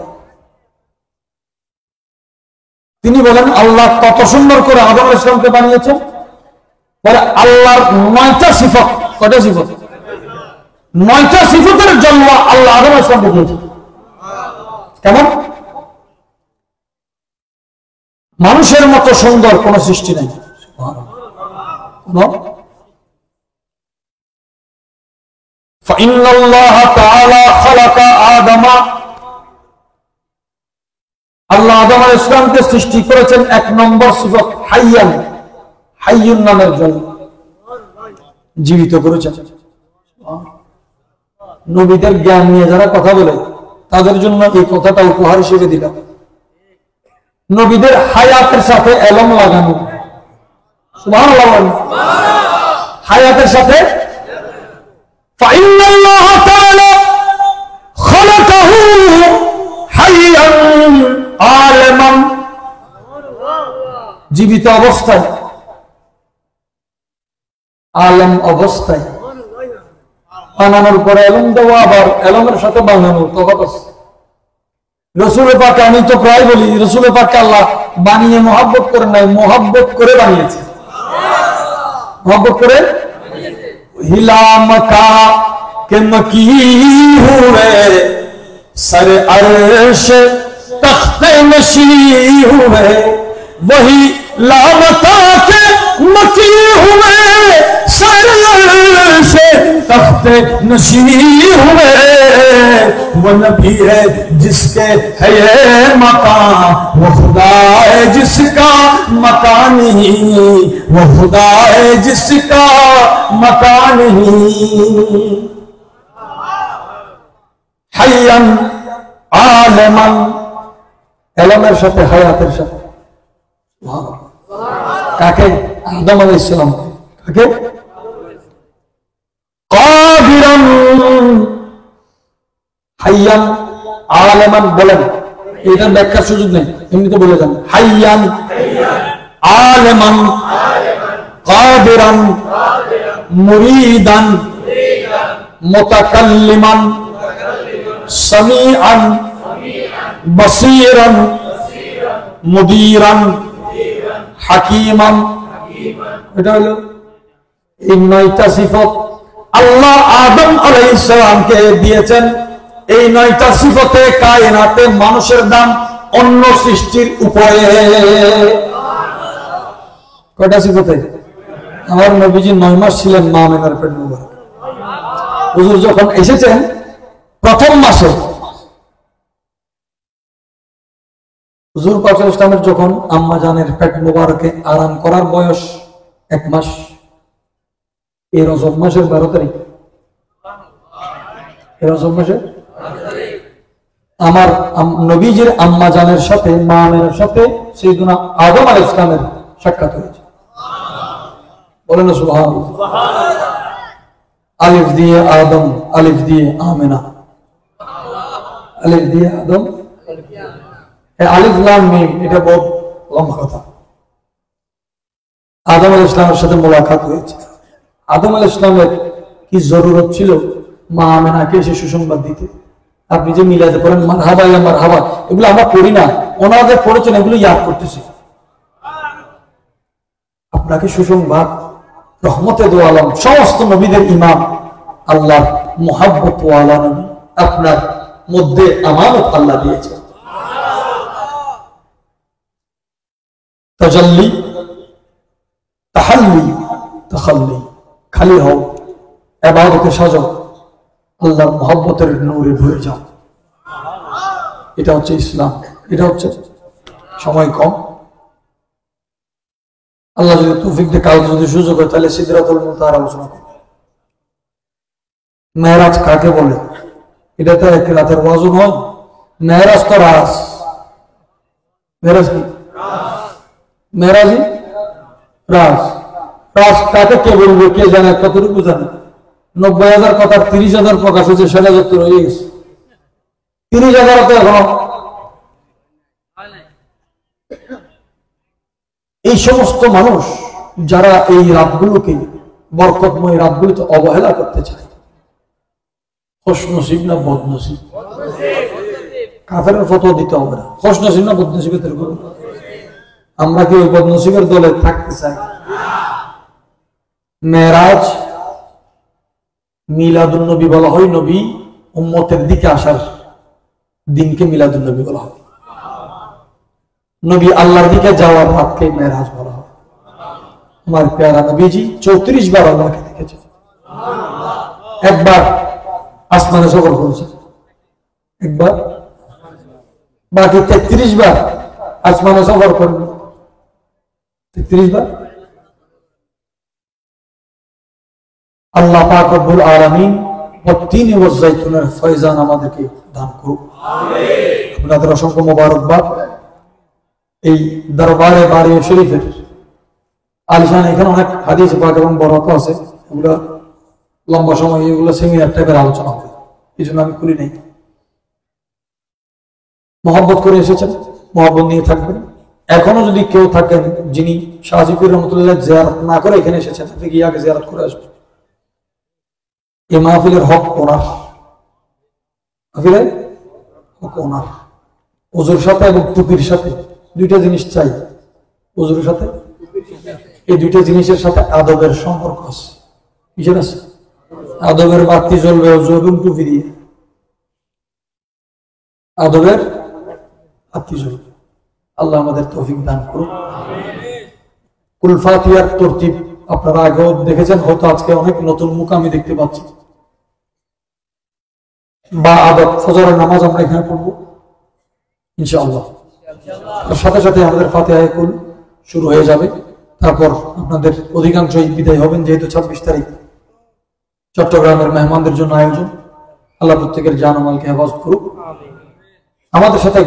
তিনি বলেন আল্লাহ কত সুন্দর করে আদম আলাইহিস সালামকে বানিয়েছেন। পরে আল্লাহর ৯টা সিফত, কয়টা সিফত? ৯টা সিফতের জন্য আল্লাহ আদম আলাইহিস সালামকে দিয়েছেন। কেমন? মানুষের মতো সুন্দর কোন সৃষ্টি নাই। فإن الله تعالى خلق آدم আল্লাহ আদম আলাইহিস সালামকে সৃষ্টি করেছেন এক নম্বর সিফত হাইয়ান, হাইয়ুন নামের জন্য জীবিত করেছেন। নবীদের জ্ঞান নিয়ে যারা কথা বলে তাদের জন্য এই কথাটা উপহার হিসেবে দিলাম। নবীদের হায়াতের সাথে এলম লাগানো, সুবহানাল্লাহ, হায়াতের সাথে। ফাইন্নাল্লাহ তাআলা খালাকাহু হাইয়ান আলামান, জীবিত অবস্থায়, আলম অবস্থায়। বানানোর পরে এলম দেওয়া, আবার এলমের সাথে বানানো তফাৎ আছে। রসুল পাক, আমি তো প্রায় বলি, রসুল পাককে আল্লাহ বানিয়ে মোহাব্বত করে নাই, মোহাব্বত করে বানিয়েছে। মোহাব্বত করে হিলাম কা কে মকি হুয়ে সর अर्श तख्ते नशी हुए वही लामका के मकी हुए सर अर्श तख्ते नशी हुए। वो नबी है जिसके है ये मकान, वो खुदा है जिसका मकान नहीं, वो खुदा है जिसका मकान नहीं। হাইয়ান আলেমান, এলমের সাথে হায়াতের সাথে। কাকে? আদম আলাইহিস সালাম। কাকে? কাদিরান, হাইয়ান আলেমান বলেন, এটার ব্যাখ্যার সুযোগ নেই, এমনিতে বলে যান। হাইয়ান আলেমান কাদিরান মুরিদান মুতাকাল্লিমান সামিআন বাসীরান মুদীরান হাকীমান। এটা হলো এই ৯টা সিফত আল্লাহ আদম আলাইহিস সালামকে দিয়েছেন। এই ৯টা সিফতে কায়নাতে মানুষের দাম অন্য সৃষ্টির উপরে। কয়টা সিফতে? আমার নবীজি ৯ মাস ছিলেন মা আমিনার পেট মুবারক। হুজুর যখন এসেছেন প্রথম মাসে, হুজুর পাক সাল্লাল্লাহু আলাইহি ওয়াসাল্লামের যখন আম্মা জানের পেট মুবারকে আরাম করার বয়স ১ মাস, এই রজব মাসের ১২ তারিখ, এই রজব মাসে আমার নবীজির আম্মা জানের সাথে, মা আমিনার সাথে সাইয়েদুনা আদম আলাইহিস সালামের সাক্ষাৎ হয়েছে। বলেন না সুবহানাল্লাহ। আলিফ দিয়ে আদম, আলিফ দিয়ে আমিনা, আলিফ দিয়ে আদম, আলিফ লাম মিম, এটা বহুত লম্বা কথা। আদম আলাইহিস সালামের সাথে মোলাকাত হয়েছে। আদম আলাইহিস সালামের কি জরুরত ছিল মা আমেনাকে এসে সুসংবাদ দিতে? আপনি যে মিলাদে পড়েন মারহাবা ইয়া মারহাবা, এগুলো আমরা পড়ি না, ওনাদের পড়েছেন, এগুলো ইয়াদ করতেছি। আপনাকে সুসংবাদ, রহমতে দো আলম, সমস্ত নবীদের ইমাম, আল্লাহ মুহাব্বত ওয়ালা নবী, আপনার মধ্যে আমানত আল্লাহ দিয়েছে। তাজাল্লি, তাহাল্লি, তাখাল্লি, খালি হও, ইবাদতে সাজো, আল্লাহর মুহাব্বতের নূরে ভরে যাও। এটা হচ্ছে ইসলাম। এটা হচ্ছে, সময় কম, আল্লাহ যদি তৌফিক দিয়ে কাল যদি সুযোগ হয় তাহলে সিদরাতুল মুনতাহার আলোচনা করব। মেরাজ কাকে বলে? এটা তো এক রাতের ওয়াজ নয়। মেরাজ তো রাজ। মেরাজ কি? মেরাজি রাজ। রাজ কাকে কে বলবে কে জানে, কতটুকু জানে? 90,000 কথার 30,000 প্রকাশ হয়েছে, 70,000 হয়ে গেছে। 30,000 তো এখনো। এই সমস্ত মানুষ যারা এই রাতগুলোকে, বরকতময় রাতগুলোতে অবহেলা করতে চায়, খুশনসিব না বদনসিব? কাফেরের ফতোয়া দিতে হবে না। খুশনসিব না বদনসিবের তরফ। আমরা কি ওই বদনসিবের দলে থাকতে চাই? মেরাজ, মিলাদুন নবী বলা হয়, নবী উম্মতের দিকে আসার দিনকে মিলাদুন নবী বলা হয়। নবী আল্লাহর দিকে যাওয়ার রাতকে মেরাজ বলা হয়। আমার প্যারা নবীজি 34 বার আল্লাহকে দেখেছে। একবার আসমানে সফর করেছে, একবার, বাকি 33 বার আসমানে সফর করবে। 33 বার আল্লাহ পাক রব্বুল আলামিন ওয়াত-তিন ওয়াজ-যাইতুনের ফয়জান আমাদেরকে দান করুক। আমিন। আপনাদের অসংখ্য মোবারকবাদ। এই দরবারে বারে শরীফের আলিশান, এখানে অনেক হাদিস পাক এবং বরাত আছে, এগুলো লম্বা সময় এগুলো সেমিনার টাইপের আলোচনা হবে, এই জন্য আমি খুলি নেই। মহব্বত করে এসেছেন, মহব্বত নিয়ে থাকবেন। এখনো যদি কেউ থাকেন যিনি শাহজিপুর রহমতুল্লাহ জিয়ারত না করে এখানে এসেছেন, আপনি গিয়ে আগে জিয়ারত করে আসবেন। এই মাহফিলের হক ওনার, মাহফিলের হক ওনার। ওজুর সাথে এবং টুপির সাথে দুইটা জিনিস চাই। ওজুর সাথে, এই দুইটা জিনিসের সাথে আদবের সম্পর্ক আছে। কিসের আছে? আদবের বাতি জ্বলবে ওজু এবং টুপি দিয়ে। আদবের বাতি জ্বলবে। আল্লাহ আমাদের তৌফিক দান করুন। কুল ফাতিহার তরতিব আপনারা আগেও দেখেছেন, হয়তো আজকে অনেক নতুন মুখ আমি দেখতে পাচ্ছি। বা আদব, ফজরের নামাজ আমরা এখানে পড়বো ইনশাআল্লাহ। তার সাথে সাথে আমাদের ফাতিহা কুল শুরু হয়ে যাবে। তারপর আপনাদের অধিকাংশই বিদায় হবেন, যেহেতু 26 তারিখ চট্টগ্রামের মেহমানদের জন্য আয়োজন। আল্লাহ প্রত্যেকের জান ও মালকে হেফাজত করুক। আমাদের সাথে